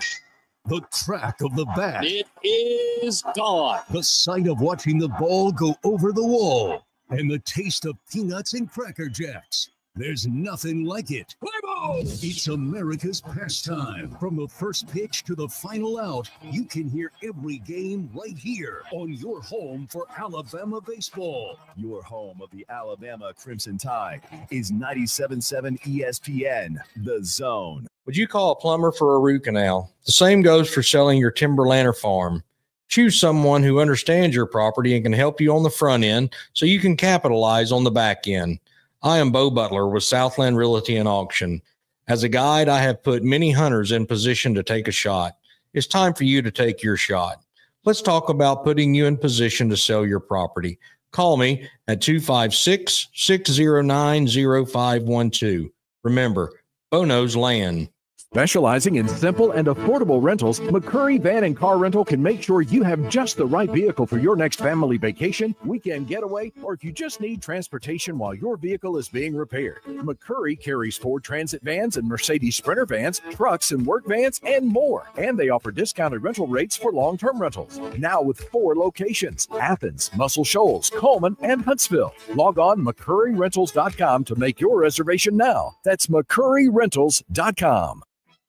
The crack of the bat. It is gone. The sight of watching the ball go over the wall. And the taste of peanuts and Cracker Jacks. There's nothing like it. It's America's pastime. From the first pitch to the final out, you can hear every game right here on your home for Alabama baseball. Your home of the Alabama Crimson Tide is 97.7 ESPN, The Zone. Would you call a plumber for a root canal? The same goes for selling your timberland or farm. Choose someone who understands your property and can help you on the front end so you can capitalize on the back end. I am Bo Butler with Southland Realty and Auction. As a guide, I have put many hunters in position to take a shot. It's time for you to take your shot. Let's talk about putting you in position to sell your property. Call me at 256-609-0512. Remember, Bo knows land. Specializing in simple and affordable rentals, McCurry Van and Car Rental can make sure you have just the right vehicle for your next family vacation, weekend getaway, or if you just need transportation while your vehicle is being repaired. McCurry carries Ford Transit vans and Mercedes Sprinter vans, trucks and work vans, and more. And they offer discounted rental rates for long-term rentals. Now with 4 locations: Athens, Muscle Shoals, Coleman, and Huntsville. Log on McCurryRentals.com to make your reservation now. That's McCurryRentals.com.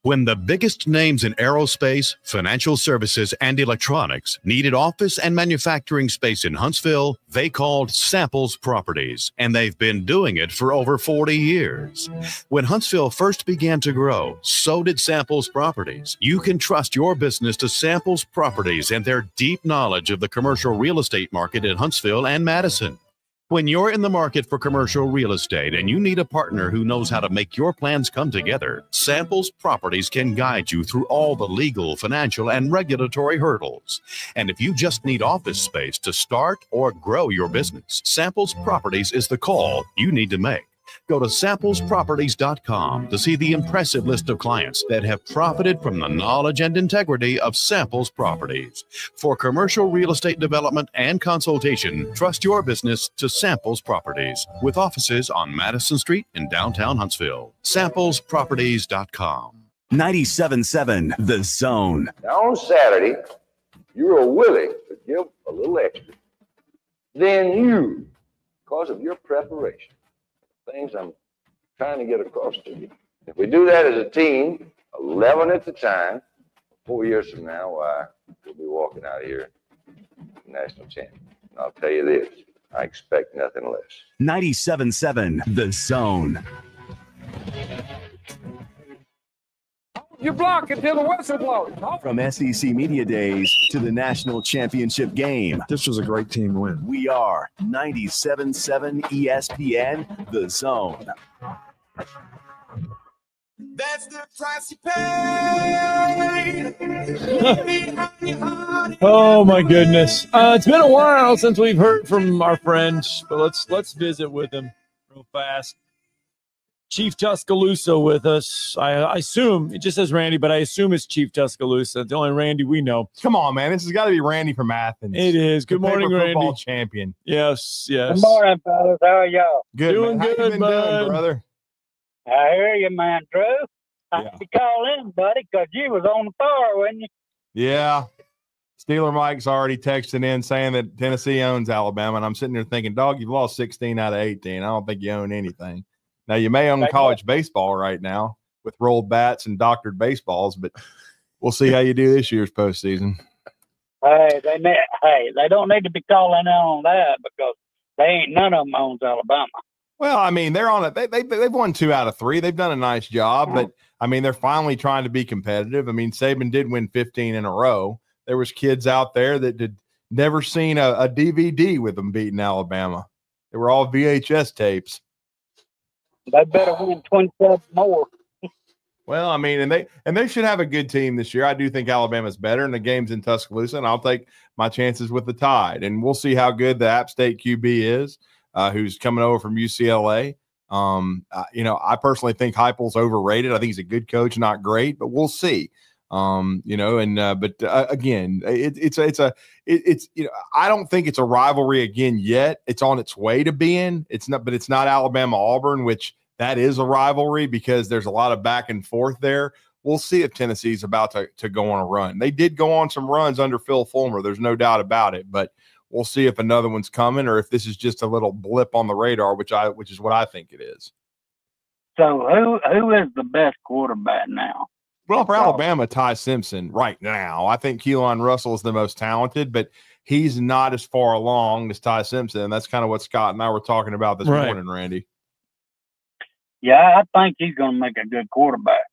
When the biggest names in aerospace, financial services, and electronics needed office and manufacturing space in Huntsville, they called Samples Properties, and they've been doing it for over 40 years. When Huntsville first began to grow, so did Samples Properties. You can trust your business to Samples Properties and their deep knowledge of the commercial real estate market in Huntsville and Madison. When you're in the market for commercial real estate and you need a partner who knows how to make your plans come together, Samples Properties can guide you through all the legal, financial, and regulatory hurdles. And if you just need office space to start or grow your business, Samples Properties is the call you need to make. Go to samplesproperties.com to see the impressive list of clients that have profited from the knowledge and integrity of Samples Properties. For commercial real estate development and consultation, trust your business to Samples Properties, with offices on Madison Street in downtown Huntsville. Samplesproperties.com. 97.7 The Zone. Now on Saturday, you are willing to give a little extra. Then you, because of your preparation, things I'm trying to get across to you. If we do that as a team, 11 at the time, 4 years from now, we'll be walking out of here national champion. And I'll tell you this, I expect nothing less. 97.7 The Zone. You block until the whistle blows. From SEC Media Days to the National Championship game. This was a great team win. We are 97.7 ESPN, The Zone. That's the price you pay. Oh my goodness. It's been a while since we've heard from our friends, but let's visit with him real fast. Chief Tuscaloosa with us. I assume, it just says Randy, but I assume it's Chief Tuscaloosa. It's the only Randy we know. Come on, man. This has got to be Randy from Athens. It is. Good morning, Randy. Football champion. Yes. Good morning, fellas. How are y'all? Good, doing man. good, How you been doing, brother? I hear you, man, Drew. I had to call in, buddy, because you was on the far, wasn't you? Yeah. Steeler Mike's already texting in saying that Tennessee owns Alabama, and I'm sitting there thinking, dog, you've lost 16 out of 18. I don't think you own anything. Now, you may own college baseball right now with rolled bats and doctored baseballs, but we'll see how you do this year's postseason. Hey, they don't need to be calling in on that because they ain't none of them owns Alabama. Well, I mean, they're on it. They've won 2 out of 3. They've done a nice job, but I mean, they're finally trying to be competitive. I mean, Saban did win 15 in a row. There was kids out there that never seen a DVD with them beating Alabama. They were all VHS tapes. They better win 27 more. Well, I mean, and they should have a good team this year. I do think Alabama's better, and the game's in Tuscaloosa, and I'll take my chances with the Tide. And we'll see how good the App State QB is, who's coming over from UCLA. I personally think Heupel's overrated. I think he's a good coach, not great, but we'll see. Again, I don't think it's a rivalry again yet. It's on its way to being. It's not Alabama Auburn, which that is a rivalry because there's a lot of back and forth there. We'll see if Tennessee's about to go on a run. They did go on some runs under Phil Fulmer. There's no doubt about it, but we'll see if another one's coming or if this is just a little blip on the radar, which is what I think it is. So who is the best quarterback now? Well, for Alabama, Ty Simpson right now. I think Keelan Russell is the most talented, but he's not as far along as Ty Simpson. And that's kind of what Scott and I were talking about this morning, Randy. Yeah, I think he's going to make a good quarterback.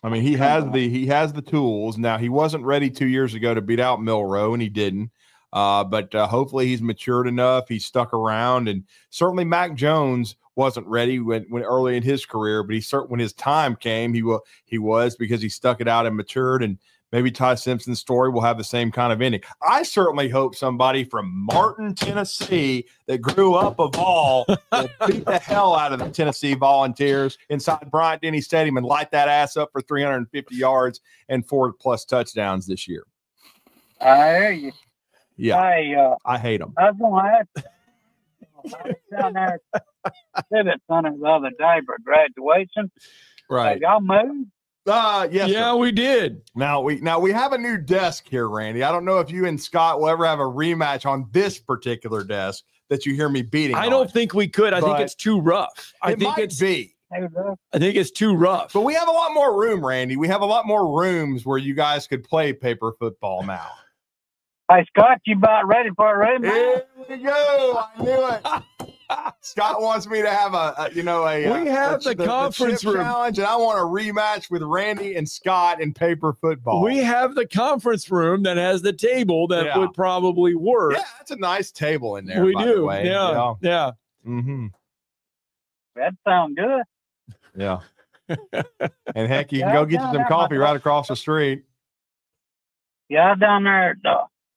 I mean, he has the tools. Now, he wasn't ready 2 years ago to beat out Milroe, and he didn't. But hopefully he's matured enough. He's stuck around, and certainly Mac Jones wasn't ready when early in his career, but when his time came, he was because he stuck it out and matured. And maybe Ty Simpson's story will have the same kind of ending. I certainly hope somebody from Martin, Tennessee, that grew up of all, will beat the hell out of the Tennessee Volunteers inside Bryant-Denny Stadium and light that ass up for 350 yards and 4+ touchdowns this year. I hear you. Yeah, hey, I hate them. I was going to ask you, I was down there at Civic Center the other day for graduation. Right. Y'all moved? Yes, yeah, sir. we did. Now we have a new desk here, Randy. I don't know if you and Scott will ever have a rematch on this particular desk that you hear me beating. I don't think we could. I think it's too rough. I think it's too rough. But we have a lot more room, Randy. We have a lot more rooms where you guys could play paper football now. Hey, Scott, you about ready for a rematch? Here we go. I knew it. Scott wants me to have we have the conference room challenge, and I want a rematch with Randy and Scott in paper football. We have the conference room that has the table that would probably work. Yeah, that's a nice table in there. We by do. The way. Yeah. Mm-hmm. That sounds good. Yeah. And heck, you can go get you some coffee right across the street. Yeah, down there at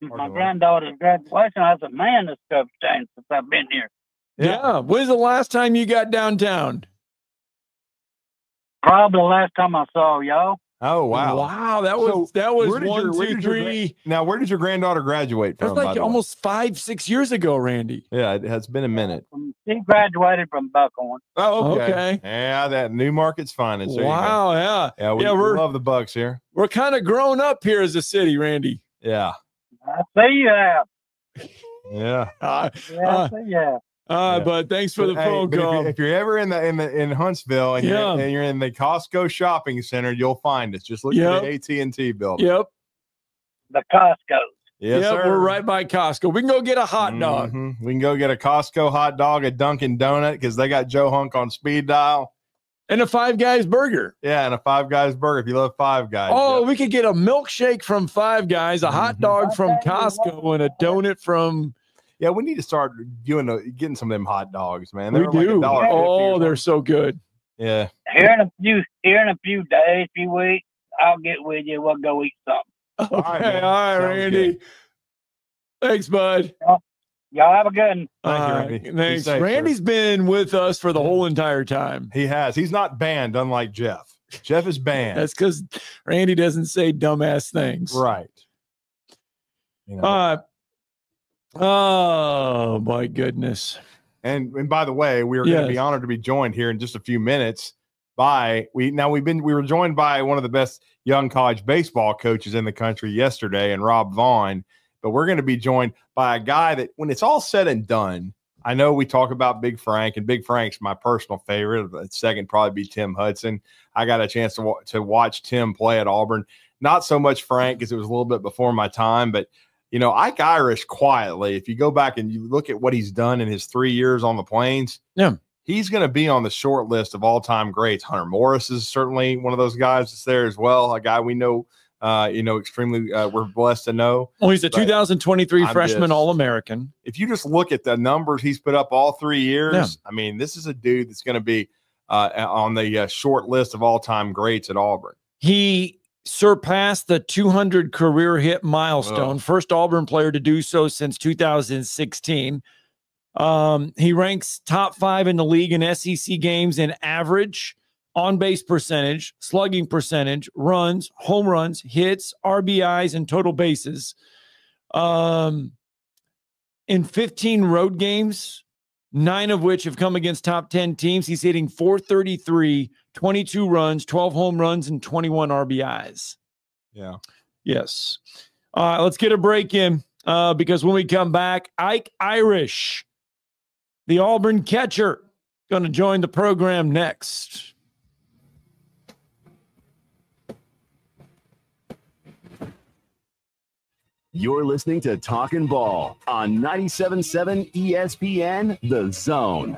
my granddaughter's graduation. I said, man, this stuff's changed since I've been here. Yeah. When's the last time you got downtown? Probably the last time I saw y'all. Oh, wow. Wow. That was 1, 2, 3. Now, where did your granddaughter graduate from? That's like almost 5-6 years ago, Randy. Yeah, it has been a minute. She graduated from Buckhorn. Oh, okay. Yeah, that New Market's finest. Wow, yeah. Yeah, we love the Bucks here. We're kind of grown up here as a city, Randy. Yeah. I see you have. Yeah. I see you have. But thanks for the phone call. If you're ever in Huntsville and you're in the Costco shopping center, you'll find us. Just look at the AT&T building. Yep. The Costco. Yes, sir. We're right by Costco. We can go get a hot dog. Mm-hmm. We can go get a Costco hot dog, a Dunkin' Donut, because they got Joe Hunk on speed dial. And a Five Guys burger. Yeah, and a Five Guys burger if you love Five Guys. Oh, we could get a milkshake from Five Guys, a hot dog from Costco, and a donut from... Yeah, we need to start getting some of them hot dogs, man. We do. Oh, they're so good. Yeah. Here in a few days, few weeks, I'll get with you. We'll go eat something. Okay, all right, Randy. Good. Thanks, bud. Y'all have a good one. Thank you, Randy. Thanks. Safe, Randy's been with us for the whole entire time. He has. He's not banned, unlike Jeff. Jeff is banned. That's because Randy doesn't say dumbass things. Right. You know, oh my goodness. And by the way, we are going to be honored to be joined here in just a few minutes by we were joined by one of the best young college baseball coaches in the country yesterday, and Rob Vaughn. But we're going to be joined by a guy that, when it's all said and done, I know we talk about Big Frank, and Big Frank's my personal favorite. The second probably be Tim Hudson. I got a chance to watch Tim play at Auburn. Not so much Frank, because it was a little bit before my time, but Ike Irish, quietly, if you go back and you look at what he's done in his 3 years on the Plains, he's going to be on the short list of all-time greats. Hunter Morris is certainly one of those guys that's there as well, a guy we know extremely we're blessed to know. Well, he's a 2023 freshman All-American. If you just look at the numbers he's put up all 3 years, I mean, this is a dude that's going to be on the short list of all-time greats at Auburn. He surpassed the 200 career hit milestone, first Auburn player to do so since 2016. He ranks top 5 in the league in SEC games in average, on-base percentage, slugging percentage, runs, home runs, hits, RBIs, and total bases. In 15 road games, 9 of which have come against top 10 teams, he's hitting .433, 22 runs, 12 home runs, and 21 RBIs. Yeah. Yes. Let's get a break in because when we come back, Ike Irish, the Auburn catcher, going to join the program next. You're listening to Talkin' Ball on 97.7 ESPN, The Zone.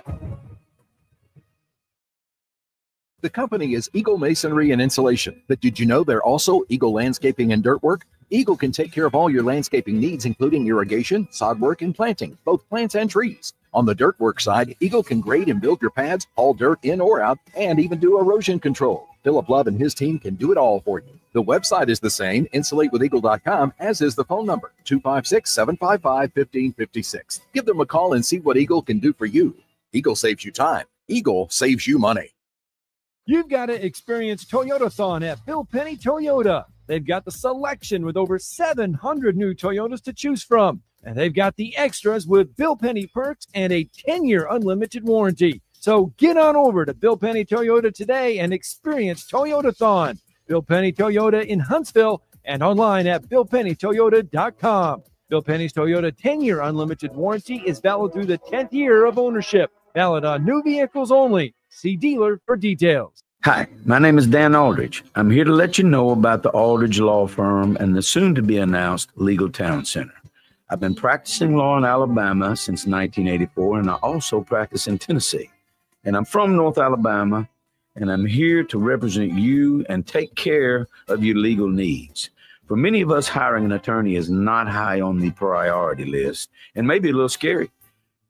The company is Eagle Masonry and Insulation, but did you know they're also Eagle Landscaping and Dirt Work? Eagle can take care of all your landscaping needs, including irrigation, sod work, and planting, both plants and trees. On the dirt work side, Eagle can grade and build your pads, haul dirt in or out, and even do erosion control. Philip Love and his team can do it all for you. The website is the same, insulatewitheagle.com, as is the phone number, 256-755-1556. Give them a call and see what Eagle can do for you. Eagle saves you time. Eagle saves you money. You've got to experience Toyotathon at Bill Penny Toyota. They've got the selection with over 700 new Toyotas to choose from. And they've got the extras with Bill Penny perks and a 10-year unlimited warranty. So get on over to Bill Penny Toyota today and experience Toyotathon. Bill Penny Toyota in Huntsville and online at BillPennyToyota.com. Bill Penny's Toyota 10-year unlimited warranty is valid through the 10th year of ownership. Valid on new vehicles only. See dealer for details. Hi, my name is Dan Aldridge. I'm here to let you know about the Aldridge Law Firm and the soon-to-be-announced Legal Town Center. I've been practicing law in Alabama since 1984, and I also practice in Tennessee. And I'm from North Alabama, and I'm here to represent you and take care of your legal needs. For many of us, hiring an attorney is not high on the priority list and maybe a little scary,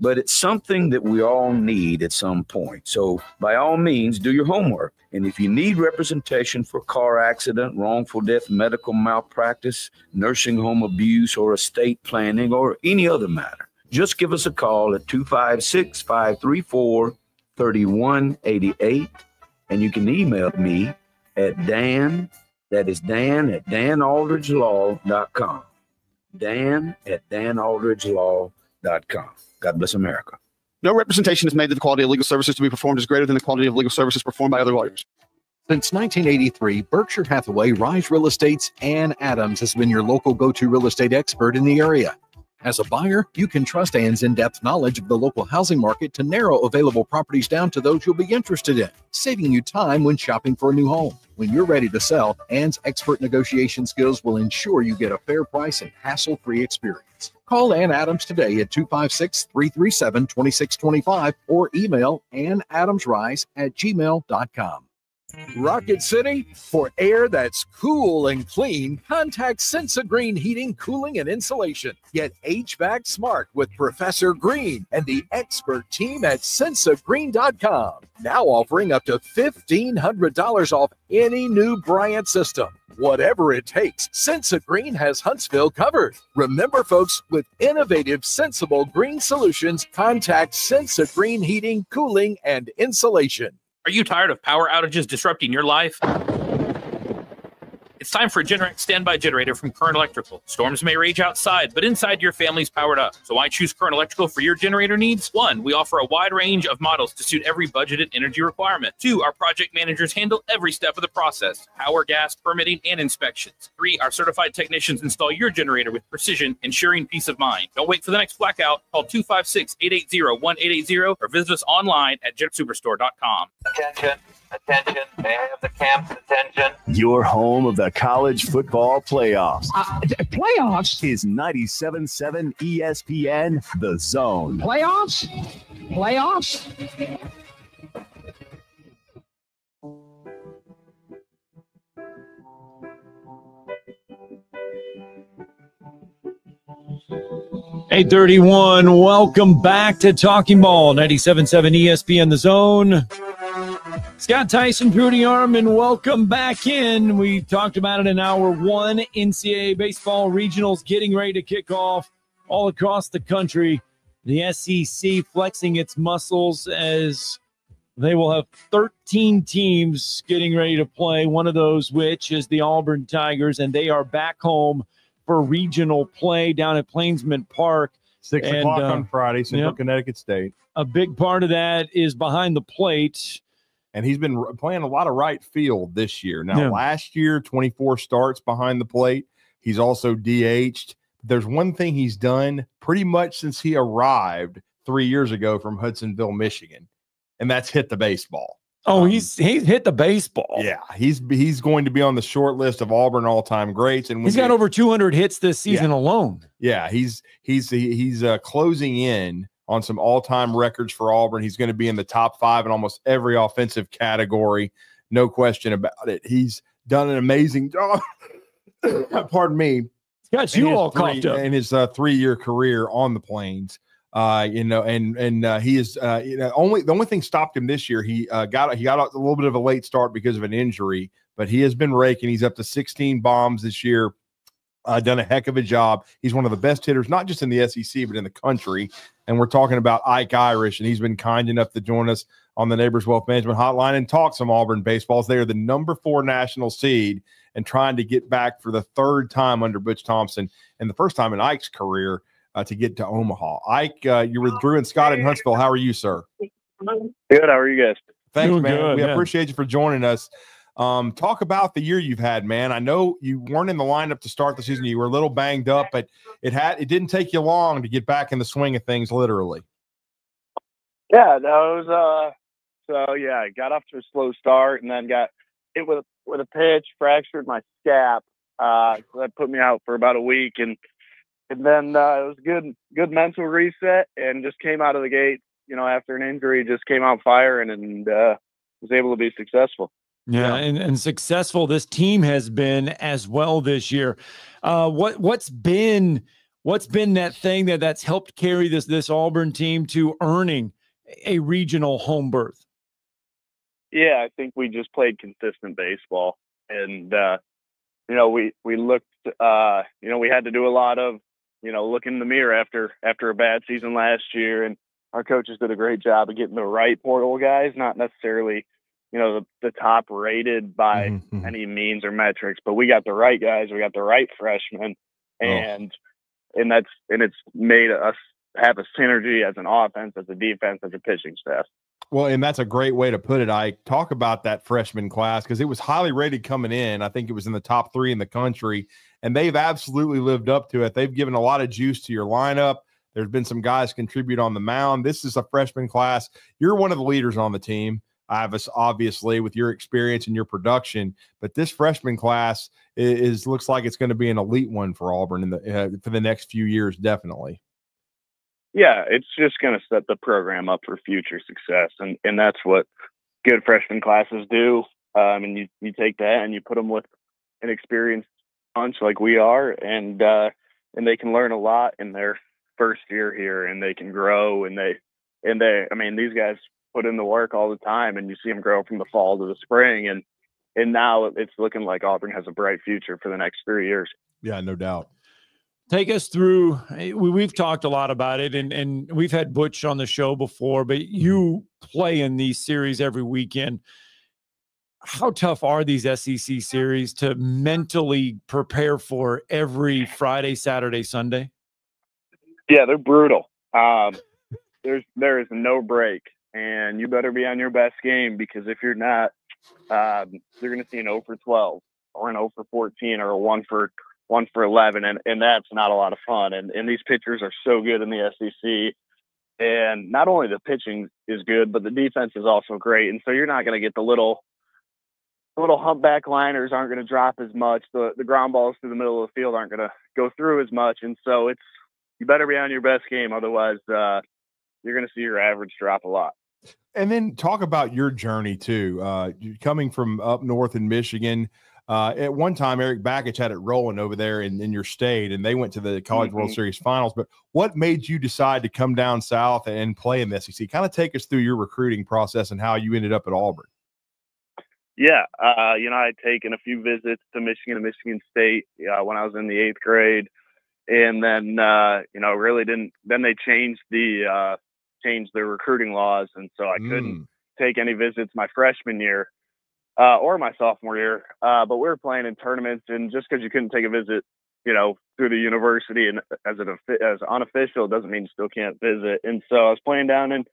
but it's something that we all need at some point. So by all means, do your homework. And if you need representation for car accident, wrongful death, medical malpractice, nursing home abuse, or estate planning, or any other matter, just give us a call at 256-534-3188. And you can email me at Dan, that is Dan at danaldridgelaw.com. Dan at danaldridgelaw.com. God bless America. No representation is made that the quality of legal services to be performed is greater than the quality of legal services performed by other lawyers. Since 1983, Berkshire Hathaway Rise Real Estate's Ann Adams has been your local go-to real estate expert in the area. As a buyer, you can trust Ann's in-depth knowledge of the local housing market to narrow available properties down to those you'll be interested in, saving you time when shopping for a new home. When you're ready to sell, Ann's expert negotiation skills will ensure you get a fair price and hassle-free experience. Call Ann Adams today at 256-337-2625 or email annadamsrise@gmail.com. Rocket City, for air that's cool and clean, contact Sensa Green Heating, Cooling, and Insulation. Get HVAC smart with Professor Green and the expert team at sensagreen.com. Now offering up to $1,500 off any new Bryant system. Whatever it takes, Sensa Green has Huntsville covered. Remember, folks, with innovative, sensible green solutions, contact Sensa Green Heating, Cooling, and Insulation. Are you tired of power outages disrupting your life? It's time for a Generac standby generator from Current Electrical. Storms may rage outside, but inside your family's powered up. So why choose Current Electrical for your generator needs? 1, we offer a wide range of models to suit every budgeted energy requirement. 2, our project managers handle every step of the process: power, gas, permitting, and inspections. 3, our certified technicians install your generator with precision, ensuring peace of mind. Don't wait for the next blackout. Call 256-880-1880 or visit us online at jetsuperstore.com. Attention, attention, may I have the camp's attention? Your home of the college football playoffs. Playoffs? Is 97.7 ESPN, The Zone. Playoffs? Playoffs? 8:31. Welcome back to Talking Ball, 97.7 ESPN The Zone. Scott Theisen, Drew DeAmond, welcome back in. We talked about it in hour one. NCAA baseball regionals getting ready to kick off all across the country. The SEC flexing its muscles as they will have 13 teams getting ready to play, one of those which is the Auburn Tigers, and they are back home for regional play down at Plainsman Park. 6 o'clock on Friday, Central Connecticut State. A big part of that is behind the plate. And he's been playing a lot of right field this year. Now, last year, 24 starts behind the plate. He's also DH'd. There's one thing he's done pretty much since he arrived 3 years ago from Hudsonville, Michigan, and that's hit the baseball. Oh, he's hit the baseball. Yeah, he's going to be on the short list of Auburn all-time greats, and he's got over 200 hits this season alone. Yeah, he's closing in on some all-time records for Auburn. He's going to be in the top 5 in almost every offensive category, no question about it. He's done an amazing job. Pardon me. Got you all coughed up in his 3-year career on the Plains. He is the only thing stopped him this year. He got a little bit of a late start because of an injury, but he has been raking. He's up to 16 bombs this year. Done a heck of a job. He's one of the best hitters, not just in the SEC, but in the country. And we're talking about Ike Irish, and he's been kind enough to join us on the Neighbors Wealth Management Hotline and talk some Auburn baseballs. They are the number 4 national seed and trying to get back for the 3rd time under Butch Thompson and the first time in Ike's career to get to Omaha. Ike, you're with Drew and Scott in Huntsville. How are you, sir? Good. How are you guys? Thanks, Doing man. good, We yeah. appreciate you for joining us. Talk about the year you've had, man. I know you weren't in the lineup to start the season. You were a little banged up, but it didn't take you long to get back in the swing of things, literally. Yeah, that was I got off to a slow start and then got hit with a pitch, fractured my scap. So that put me out for about a week, and then it was good mental reset, and just came out of the gate, after an injury, just came out firing and was able to be successful. Yeah, and successful this team has been as well this year. What's been that thing that's helped carry this Auburn team to earning a regional home berth? Yeah, I think we just played consistent baseball, and we looked, we had to do a lot of, look in the mirror after a bad season last year, and our coaches did a great job of getting the right portal guys, not necessarily, the top rated by any means or metrics, but we got the right guys, we got the right freshmen, and it's made us have a synergy as an offense, as a defense, as a pitching staff. Well, and that's a great way to put it, Ike. Talk about that freshman class, because it was highly rated coming in. I think it was in the top 3 in the country, and they've absolutely lived up to it. They've given a lot of juice to your lineup. There's been some guys contribute on the mound. This is a freshman class. You're one of the leaders on the team, obviously, with your experience and your production. But this freshman class looks like it's going to be an elite one for Auburn for the next few years, definitely. Yeah, it's just going to set the program up for future success, and that's what good freshman classes do. And you take that and you put them with an experienced bunch like we are, and they can learn a lot in their first year here, and they can grow, and these guys put in the work all the time, and you see them grow from the fall to the spring, and now it's looking like Auburn has a bright future for the next 3 years. Yeah, no doubt. Take us through. We've talked a lot about it, and we've had Butch on the show before, but you play in these series every weekend. How tough are these SEC series to mentally prepare for every Friday, Saturday, Sunday? Yeah, they're brutal. There is no break, and you better be on your best game, because if you're not, you're going to see an 0 for 12 or an 0 for 14 or a 1 for 11, and that's not a lot of fun. And these pitchers are so good in the SEC, and not only the pitching is good, but the defense is also great. And so you're not going to get the little humpback liners aren't going to drop as much. The ground balls through the middle of the field aren't going to go through as much. And so you better be on your best game, otherwise you're going to see your average drop a lot. And then talk about your journey too. Coming from up north in Michigan, At one time, Eric Bakich had it rolling over there in your state, and they went to the College World Series Finals. But what made you decide to come down south and play in the SEC? Kind of take us through your recruiting process and how you ended up at Auburn. Yeah, I'd taken a few visits to Michigan and Michigan State when I was in the 8th grade, and then really didn't. Then they changed their recruiting laws, and so I couldn't take any visits my freshman year or my sophomore year. But we were playing in tournaments, and just because you couldn't take a visit, through the university and as unofficial, doesn't mean you still can't visit. And so I was playing down in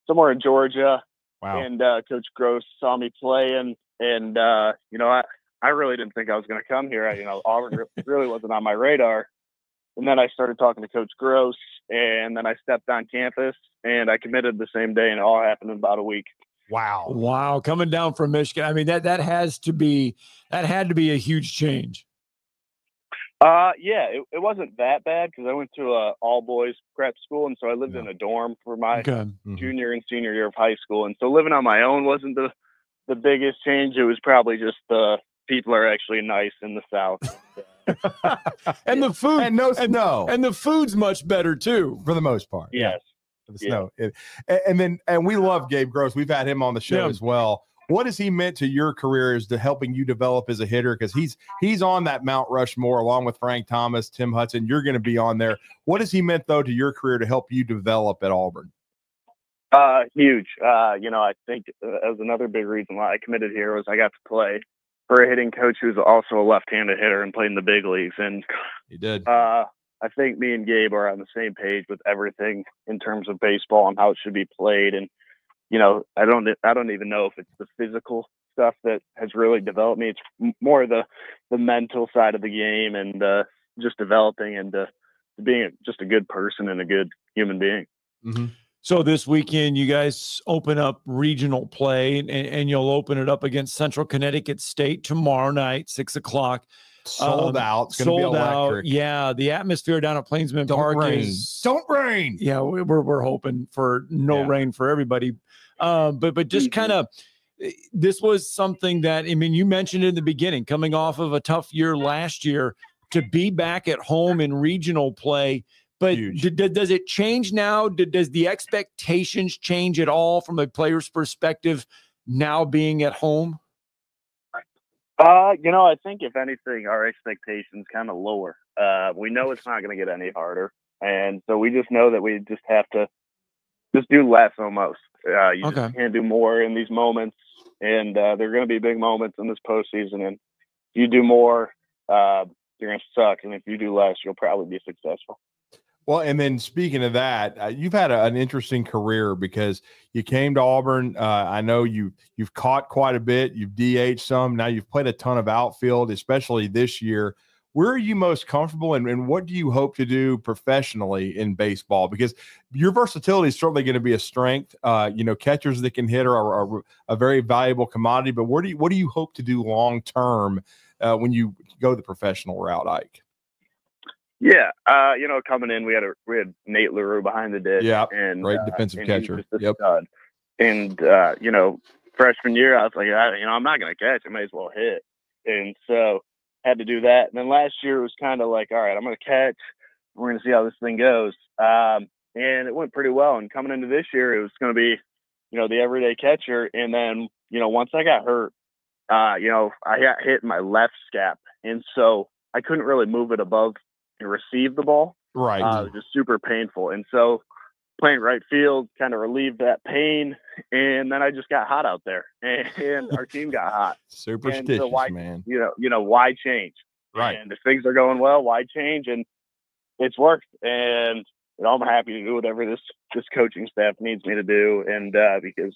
somewhere in Georgia. Wow. And Coach Gross saw me play, and I really didn't think I was going to come here. Auburn really wasn't on my radar. And then I started talking to Coach Gross, and then I stepped on campus, and I committed the same day, and it all happened in about a week. Wow. Coming down from Michigan. I mean, that had to be a huge change. Yeah, it wasn't that bad because I went to a all boys prep school, and so I lived in a dorm for my junior and senior year of high school. And so living on my own wasn't the biggest change. It was probably just the people are actually nice in the South. And the food and and the food's much better too, for the most part. Yes. For the snow. And we love Gabe Gross. We've had him on the show as well. What has he meant to your career as to helping you develop as a hitter? Because he's on that Mount Rushmore along with Frank Thomas, Tim Hudson. You're going to be on there. What has he meant though to your career to help you develop at Auburn? Huge. I think as another big reason why I committed here was I got to play for a hitting coach who's also a left-handed hitter and played in the big leagues. And he did. I think me and Gabe are on the same page with everything in terms of baseball and how it should be played. And I don't even know if it's the physical stuff that has really developed me. It's more the mental side of the game and just developing and being just a good person and a good human being. Mm-hmm. So this weekend, you guys open up regional play, and you'll open it up against Central Connecticut State tomorrow night, 6:00. Sold out. It's going to be electric. Yeah, the atmosphere down at Plainsman Park is don't rain. Yeah, we're hoping for no rain for everybody. But just kind of, this was something that, I mean, you mentioned in the beginning, coming off of a tough year last year, to be back at home in regional play. But does it change now? Does the expectations change at all from a player's perspective now being at home? I think if anything, our expectations kind of lower. We know it's not going to get any harder. And so we just know that we just have to just do less almost. You just can't do more in these moments. And there are going to be big moments in this postseason. And if you do more, you're going to suck. And if you do less, you'll probably be successful. Well, and then speaking of that, you've had an interesting career because you came to Auburn. I know you've caught quite a bit. You've DH'd some. Now you've played a ton of outfield, especially this year. Where are you most comfortable, and what do you hope to do professionally in baseball? Because your versatility is certainly going to be a strength. Catchers that can hit are a very valuable commodity. But what do you hope to do long term when you go the professional route, Ike? Yeah, coming in, we had Nate LaRue behind the dish. Yeah, and great defensive catcher. Yep. Stud. And freshman year, I was like, I'm not going to catch. I may as well hit. And so had to do that. And then last year it was kind of like, all right, I'm going to catch. We're going to see how this thing goes. And it went pretty well. And coming into this year, it was going to be, the everyday catcher. And then, once I got hurt, I got hit in my left scap. And so I couldn't really move it above and receive the ball. Right. It was just super painful. And so playing right field kind of relieved that pain. And then I just got hot out there and our team got hot. Superstitious, so why, man. Why change? Right. And if things are going well, why change? And it's worked. And I'm happy to do whatever this coaching staff needs me to do. And because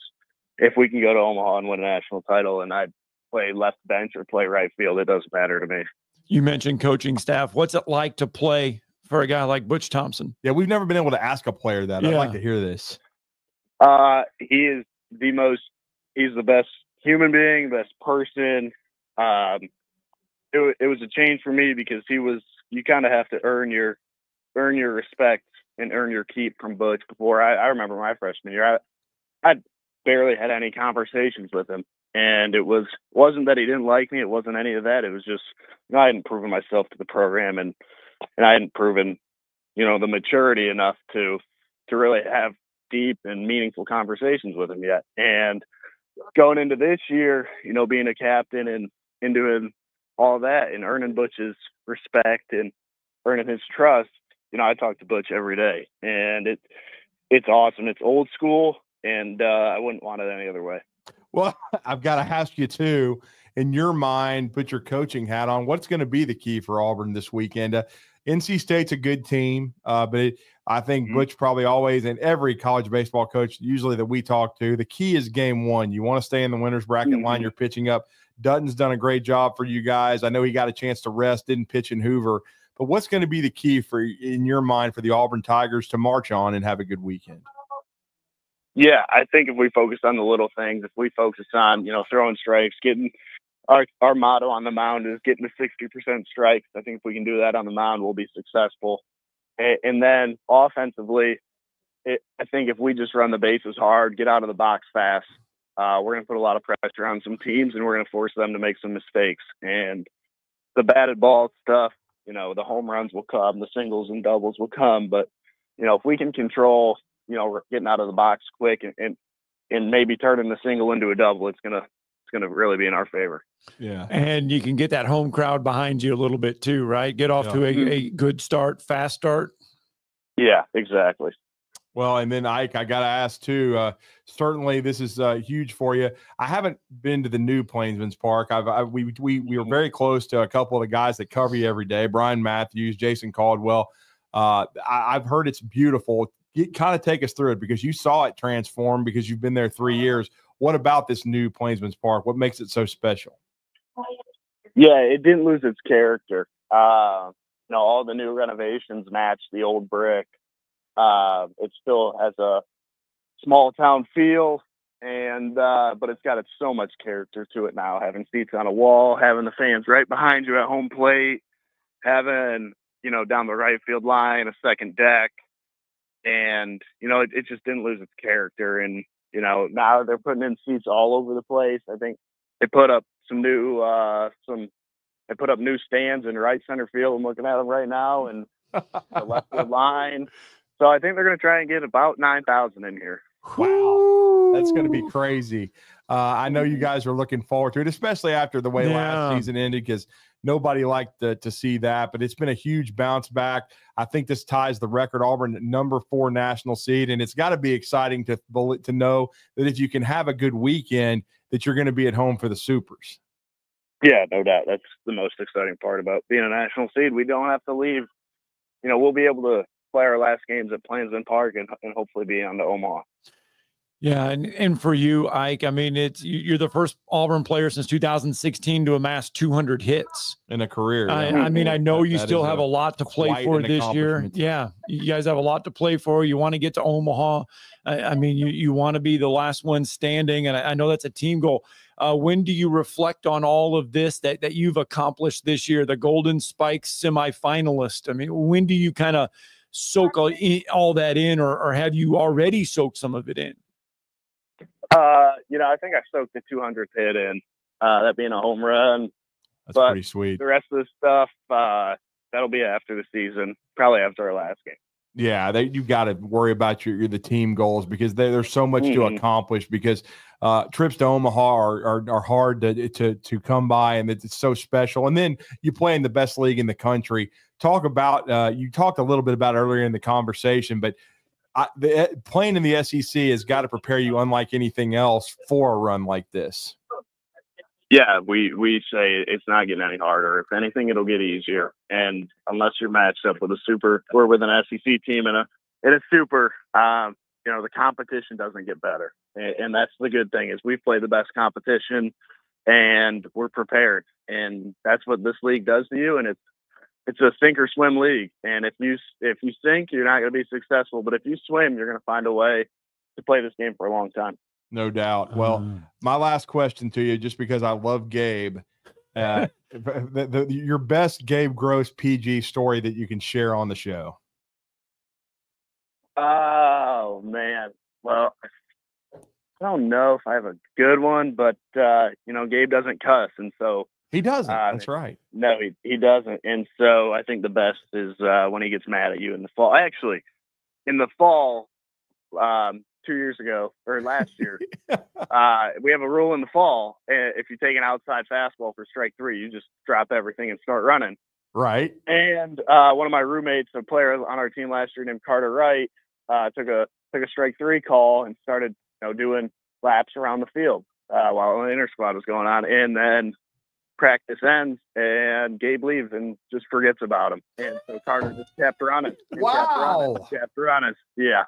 if we can go to Omaha and win a national title and I play left bench or play right field, it doesn't matter to me. You mentioned coaching staff. What's it like to play for a guy like Butch Thompson? Yeah, we've never been able to ask a player that. I'd like to hear this. He is he's the best human being, best person. It was a change for me because you kind of have to earn your respect and earn your keep from Butch before. I remember my freshman year, I barely had any conversations with him. And it wasn't that he didn't like me. It wasn't any of that. It was just, I hadn't proven myself to the program, and I hadn't proven, the maturity enough to really have deep and meaningful conversations with him yet. And going into this year, being a captain and doing all that and earning Butch's respect and earning his trust, I talk to Butch every day, and it's awesome. It's old school, and I wouldn't want it any other way. Well, I've got to ask you too, in your mind, put your coaching hat on. What's going to be the key for Auburn this weekend? NC State's a good team, but I think Butch probably always, and every college baseball coach usually that we talk to, the key is game one. You want to stay in the winner's bracket line. You're pitching up. Dutton's done a great job for you guys. I know he got a chance to rest, didn't pitch in Hoover. But what's going to be the key in your mind for the Auburn Tigers to march on and have a good weekend? Yeah, I think if we focus on the little things, if we focus on, throwing strikes, getting our motto on the mound is getting to 60% strikes. I think if we can do that on the mound, we'll be successful. And then offensively, I think if we just run the bases hard, get out of the box fast, we're going to put a lot of pressure on some teams, and we're going to force them to make some mistakes. And the batted ball stuff, the home runs will come, the singles and doubles will come. But, if we can control, getting out of the box quick and maybe turning the single into a double, it's going to really be in our favor. Yeah. And you can get that home crowd behind you a little bit too, right? Get off to a good start, fast start. Yeah, exactly. Well, and then Ike, I got to ask too, certainly this is huge for you. I haven't been to the new Plainsman's Park. We were very close to a couple of the guys that cover you every day, Brian Matthews, Jason Caldwell. I've heard it's beautiful. Kind of take us through it, because you saw it transform, because you've been there 3 years. What about this new Plainsman's Park? What makes it so special? Yeah, it didn't lose its character. All the new renovations match the old brick. It still has a small town feel, and but it's got so much character to it now. Having seats on a wall, having the fans right behind you at home plate, having down the right field line a second deck, and it just didn't lose its character. And now they're putting in seats all over the place. I think they put up some new they put up new stands in right center field. I'm looking at them right now, and the left field line. So I think they're going to try and get about 9,000 in here. Wow, that's going to be crazy. I know you guys are looking forward to it, especially after the way last season ended, because nobody liked to see that. But it's been a huge bounce back. I think this ties the record. Auburn, number 4 national seed, and it's got to be exciting to know that if you can have a good weekend, that you're going to be at home for the Supers. Yeah, no doubt. That's the most exciting part about being a national seed. We don't have to leave. We'll be able to play our last games at Plainsman Park and hopefully be on to Omaha. Yeah, and for you, Ike, I mean, you're the first Auburn player since 2016 to amass 200 hits in a career. I mean, I know you still have a lot to play for this year. Yeah, you guys have a lot to play for. You want to get to Omaha. I mean, you want to be the last one standing, and I know that's a team goal. When do you reflect on all of this that you've accomplished this year, the Golden Spikes semifinalist? I mean, when do you kind of soak all that in, or have you already soaked some of it in? I think I soaked the 200th hit in, that being a home run. That's pretty sweet. The rest of the stuff, that'll be after the season, probably after our last game. Yeah, you got to worry about the team goals, because there's so much to accomplish, because trips to Omaha are hard to come by, and it's so special. And then you play in the best league in the country. Talk about you talked a little bit about earlier in the conversation, but playing in the SEC has got to prepare you unlike anything else for a run like this. Yeah, we say it's not getting any harder. If anything, it'll get easier. And unless you're matched up with a super, or with an SEC team in a super, the competition doesn't get better. And that's the good thing, is we play the best competition and we're prepared. And that's what this league does to you. And it's a sink or swim league. And if you sink, you're not going to be successful. But if you swim, you're going to find a way to play this game for a long time. No doubt. Well, my last question to you, just because I love Gabe, your best Gabe Gross PG story that you can share on the show. Oh man. Well, I don't even know if I have a good one, but Gabe doesn't cuss, and so he doesn't. That's right. No, he doesn't, and so I think the best is when he gets mad at you in the fall. Actually, in the fall, 2 years ago or last year, we have a rule in the fall: if you take an outside fastball for strike 3, you just drop everything and start running. Right. And one of my roommates, a player on our team last year named Carter Wright, took a strike 3 call and started doing laps around the field while the inter squad was going on, and then practice ends and Gabe leaves and just forgets about him, and so Carter just kept running. Kept running. Yeah.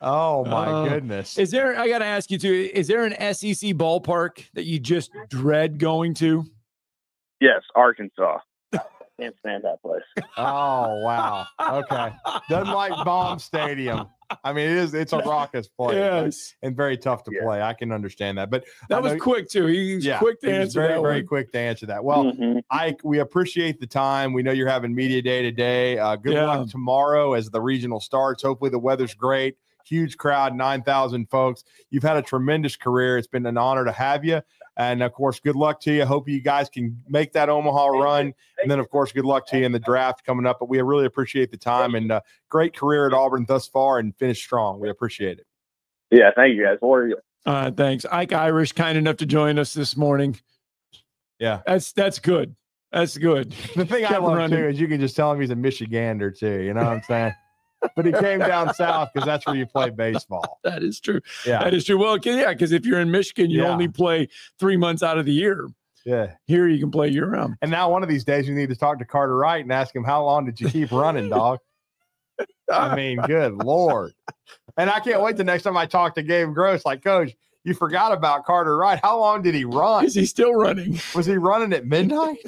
Oh my goodness. Is there? I got to ask you too. Is there an SEC ballpark that you just dread going to? Yes, Arkansas. Can't stand that place. Oh wow. Okay. Doesn't like Baum Stadium. I mean, it's a raucous place, yes, and very tough to play. I can understand that, but that was quick too. He's quick to answer. Very, very quick to answer that. Well, Ike, we appreciate the time. We know you're having media day today. Good luck tomorrow as the regional starts. Hopefully, the weather's great. Huge crowd, 9,000 folks. You've had a tremendous career. It's been an honor to have you. And, of course, good luck to you. Hope you guys can make that Omaha run. And then, of course, good luck to you in the draft coming up. But we really appreciate the time and great career at Auburn thus far and finished strong. We appreciate it. Yeah, thank you, guys. Thanks. Ike Irish, kind enough to join us this morning. Yeah. That's good. That's good. The thing I love, too, is you can just tell him he's a Michigander, too. You know what I'm saying? But he came down south because that's where you play baseball. That is true. Yeah. That is true. Well, because if you're in Michigan, you only play 3 months out of the year. Yeah. Here you can play year-round. And now one of these days you need to talk to Carter Wright and ask him, how long did you keep running, dog? I mean, good Lord. And I can't wait the next time I talk to Gabe Gross, like, Coach, you forgot about Carter Wright. How long did he run? Is he still running? Was he running at midnight?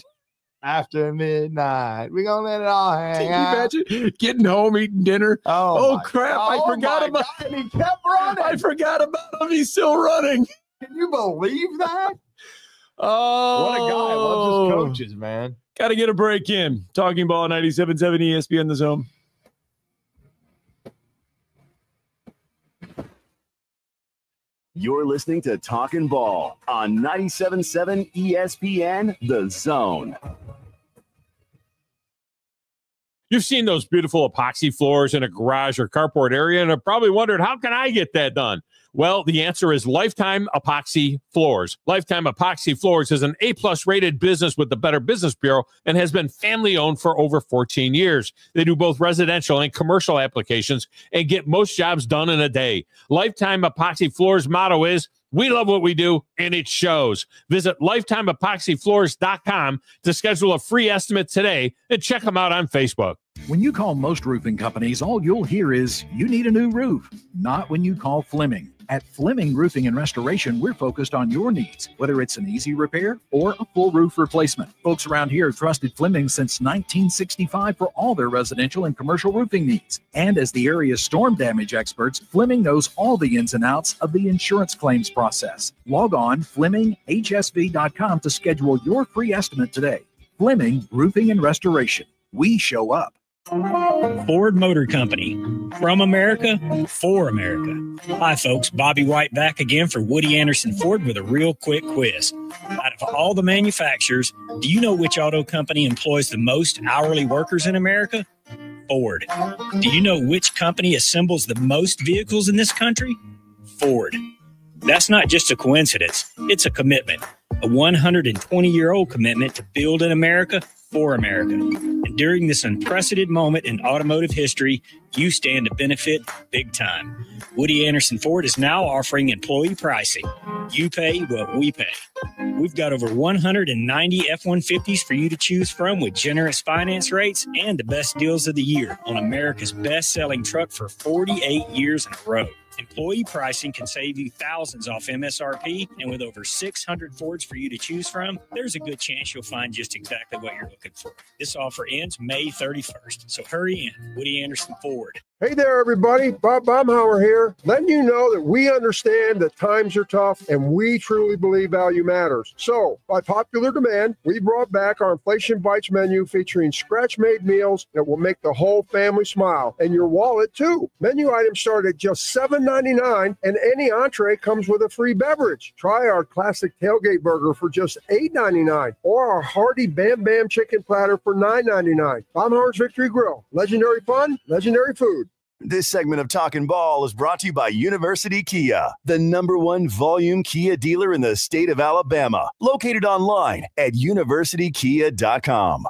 After midnight, we're gonna let it all hang Can you out. imagine getting home, eating dinner? Oh crap! I forgot about him. He kept running. I forgot about him. He's still running. Can you believe that? Oh, what a guy! Loves his coaches, man. Got to get a break in. Talking Ball 97.7 ESPN The Zone. You're listening to Talkin' Ball on 97.7 ESPN The Zone. You've seen those beautiful epoxy floors in a garage or carport area and have probably wondered, how can I get that done? Well, the answer is Lifetime Epoxy Floors. Lifetime Epoxy Floors is an A-plus rated business with the Better Business Bureau and has been family-owned for over 14 years. They do both residential and commercial applications and get most jobs done in a day. Lifetime Epoxy Floors' motto is, we love what we do, and it shows. Visit LifetimeEpoxyFloors.com to schedule a free estimate today and check them out on Facebook. When you call most roofing companies, all you'll hear is, you need a new roof. Not when you call Fleming. At Fleming Roofing and Restoration, we're focused on your needs, whether it's an easy repair or a full roof replacement. Folks around here have trusted Fleming since 1965 for all their residential and commercial roofing needs. And as the area's storm damage experts, Fleming knows all the ins and outs of the insurance claims process. Log on FlemingHSV.com to schedule your free estimate today. Fleming Roofing and Restoration. We show up. Ford Motor Company. From America, for America. Hi, folks. Bobby White back again for Woody Anderson Ford with a real quick quiz. Out of all the manufacturers, do you know which auto company employs the most hourly workers in America? Ford. Do you know which company assembles the most vehicles in this country? Ford. That's not just a coincidence. It's a commitment. A 120-year-old commitment to build in America for America. And during this unprecedented moment in automotive history, you stand to benefit big time. Woody Anderson Ford is now offering employee pricing. You pay what we pay. We've got over 190 F-150s for you to choose from with generous finance rates and the best deals of the year on America's best-selling truck for 48 years in a row. Employee pricing can save you thousands off MSRP, and with over 600 Fords for you to choose from, there's a good chance you'll find just exactly what you're looking for. This offer ends May 31st, so hurry in. Woody Anderson Ford. Hey there, everybody. Bob Baumhauer here, letting you know that we understand that times are tough and we truly believe value matters. So, by popular demand, we brought back our Inflation Bites menu featuring scratch-made meals that will make the whole family smile and your wallet too. Menu items start at just $7 $7.99, and any entree comes with a free beverage. Try our classic tailgate burger for just $8.99, or our hearty Bam Bam chicken platter for $9.99. Baumhauer's Victory Grill. Legendary fun, legendary food. This segment of Talkin' Ball is brought to you by University Kia, the #1 volume Kia dealer in the state of Alabama. Located online at universitykia.com.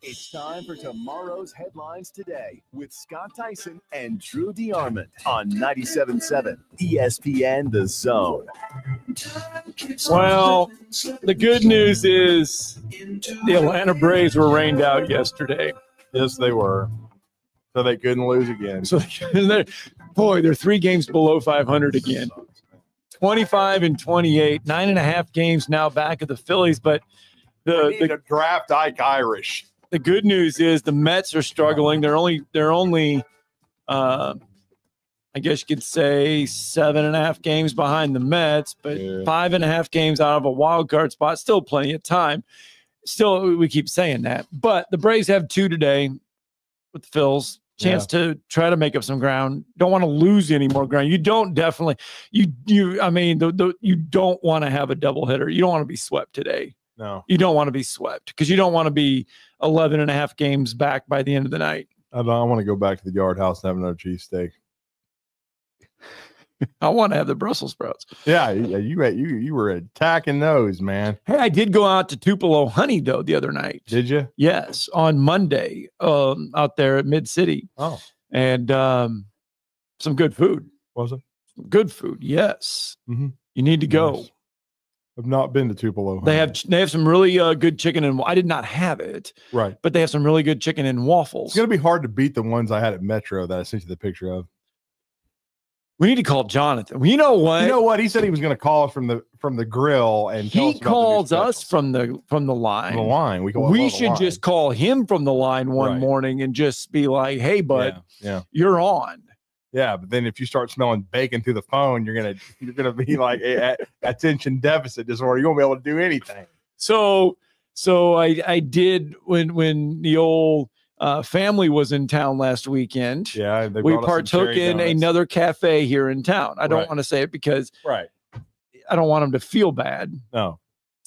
It's time for tomorrow's headlines today with Scott Theisen and Drew DeAmond on 97.7 ESPN The Zone. Well, the good news is the Atlanta Braves were rained out yesterday. Yes, they were. So they couldn't lose again. So they're 3 games below 500 again. 25 and 28, 9.5 games now back of the Phillies. But the draft Ike Irish. The good news is the Mets are struggling. They're only I guess you could say 7.5 games behind the Mets, but 5.5 games out of a wild card spot. Still plenty of time. Still, we keep saying that. But the Braves have 2 today with the Phils. Chance to try to make up some ground. Don't want to lose any more ground. You don't definitely. You don't want to have a doubleheader. You don't want to be swept today. No. You don't want to be swept because you don't want to be 11.5 games back by the end of the night. I want to go back to the yard house and have another cheesesteak. I want to have the Brussels sprouts. Yeah, you were attacking those, man. Hey, I did go out to Tupelo Honey, though, the other night. Did you? Yes, on Monday out there at Mid-City. Oh. And some good food. Was it? Good food, yes. Mm-hmm. You need to go. Yes. I've not been to Tupelo Honey. They have some really good chicken, and I did not have it. Right. But they have some really good chicken and waffles. It's going to be hard to beat the ones I had at Metro that I sent you the picture of. We need to call Jonathan. You know what? You know what? He said he was going to call us from the grill and he calls us from the line. From the line. We should just call him from the line one morning and just be like, "Hey, bud, you're on." Yeah, but then if you start smelling bacon through the phone, you're gonna be like attention deficit disorder. You won't be able to do anything. So I did when the old family was in town last weekend. Yeah, we partook in another cafe here in town. I don't want to say it because I don't want them to feel bad. No.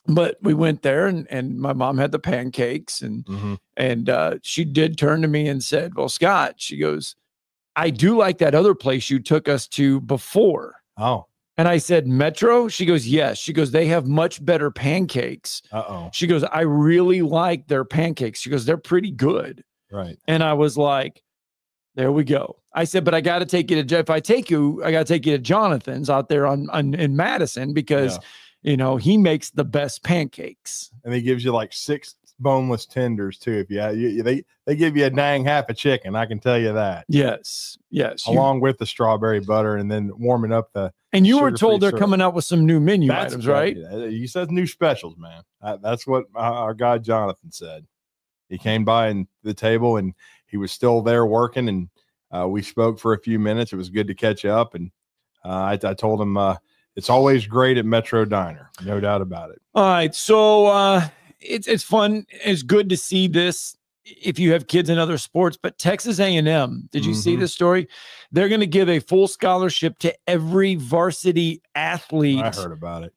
But we went there and my mom had the pancakes and she did turn to me and said, "Well, Scott," she goes, "I do like that other place you took us to before." Oh. And I said, "Metro?" She goes, "Yes." She goes, "They have much better pancakes." Uh-oh. She goes, "I really like their pancakes." She goes, "They're pretty good." Right. And I was like, there we go. I said, "But I got to take you to, if I take you, I got to take you to Jonathan's out there in Madison because, he makes the best pancakes." And he gives you like 6 boneless tenders too. If they give you a dang half a chicken, I can tell you that. Yes. Along with the strawberry butter and then warming up the. And you were told they're coming out with some new menu items, right? He says new specials, man. That's what our guy Jonathan said. He came by the table and he was still there working, and we spoke for a few minutes. It was good to catch up, and I told him it's always great at Metro Diner, no doubt about it. All right, so it's fun. It's good to see this if you have kids in other sports. But Texas A&M, did you see this story? They're going to give a full scholarship to every varsity athlete. I heard about it.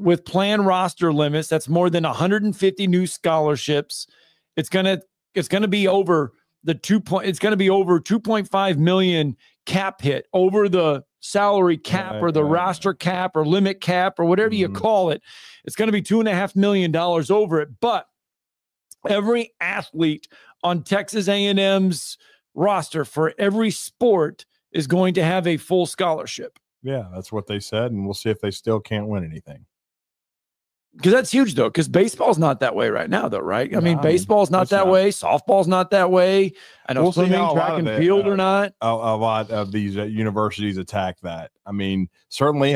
With planned roster limits, that's more than 150 new scholarships. It's gonna be over the it's gonna be over 2.5 million cap hit over the salary cap or the roster cap or limit cap or whatever you call it. It's gonna be $2.5 million over it. But every athlete on Texas A&M's roster for every sport is going to have a full scholarship. Yeah, that's what they said, and we'll see if they still can't win anything. Because that's huge, though, because baseball's not that way right now, though, right? I mean, baseball's not that way. Softball's not that way. I know swimming, track and field are not. A lot of these universities attack that. I mean, certainly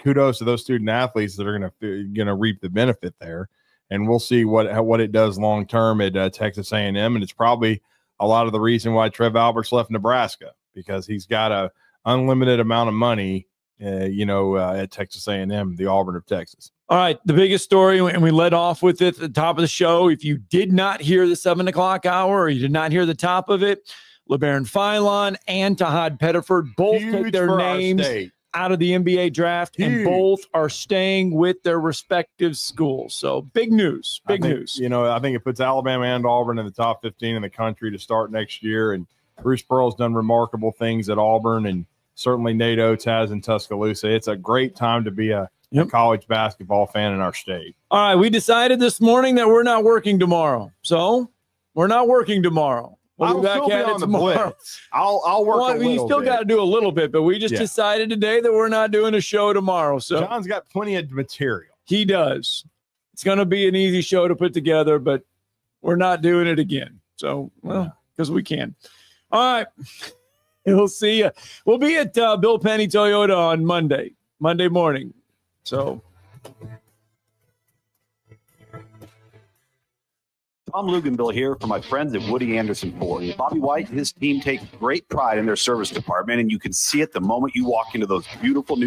kudos to those student athletes that are going to reap the benefit there. And we'll see what it does long term at Texas A&M. And it's probably a lot of the reason why Trev Alberts left Nebraska, because he's got a unlimited amount of money at Texas A&M, the Auburn of Texas. All right, the biggest story, and we led off with it at the top of the show. If you did not hear the 7 o'clock hour or you did not hear the top of it, LeBaron Philon and Tahad Pettiford both take their names out of the NBA draft, and both are staying with their respective schools. So big news, big news. I think it puts Alabama and Auburn in the top 15 in the country to start next year. And Bruce Pearl's done remarkable things at Auburn, and certainly Nate Oates has in Tuscaloosa. It's a great time to be a college basketball fan in our state. All right, we decided this morning that we're not working tomorrow. So we're not working tomorrow. We'll be back at it tomorrow. I'll work a little bit. You still got to do a little bit, but we just decided today that we're not doing a show tomorrow. So John's got plenty of material. He does. It's going to be an easy show to put together, but we're not doing it again. So, because we can. All right. We'll see you. We'll be at Bill Penny Toyota on Monday morning. So. Tom Luganville here for my friends at Woody Anderson Ford. Bobby White and his team take great pride in their service department, and you can see it the moment you walk into those beautiful new